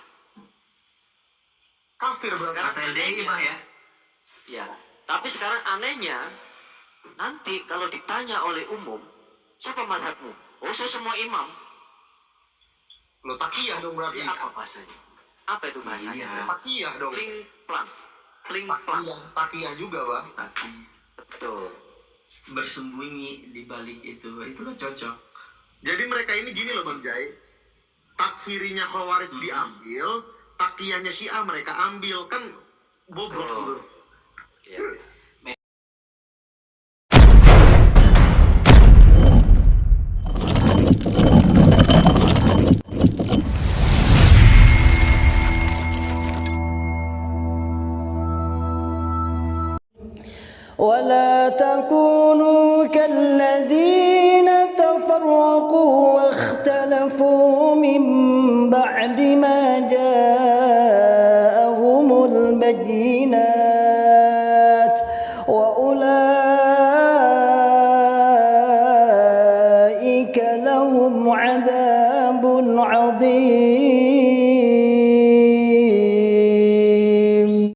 Kafir berarti. Kata LDI Bang ya. Ya, tapi sekarang anehnya nanti kalau ditanya oleh umum, siapa mazhabmu? Oh, saya semua imam. Lo takiyah dong berarti. Jadi apa bahasanya? Apa itu bahasanya? Iya. Takiyah dong. Pling plang. Takiyah juga bang. Tapi Betul. bersembunyi di balik itulah cocok. Jadi mereka ini gini loh Bang Jai, takfirinya Khawarij diambil, takiyahnya Syiah mereka ambil, kan bobrok gitu. Ya. ولا تكونوا كالذين تفرقوا واختلفوا من بعد ما جاءهم البينات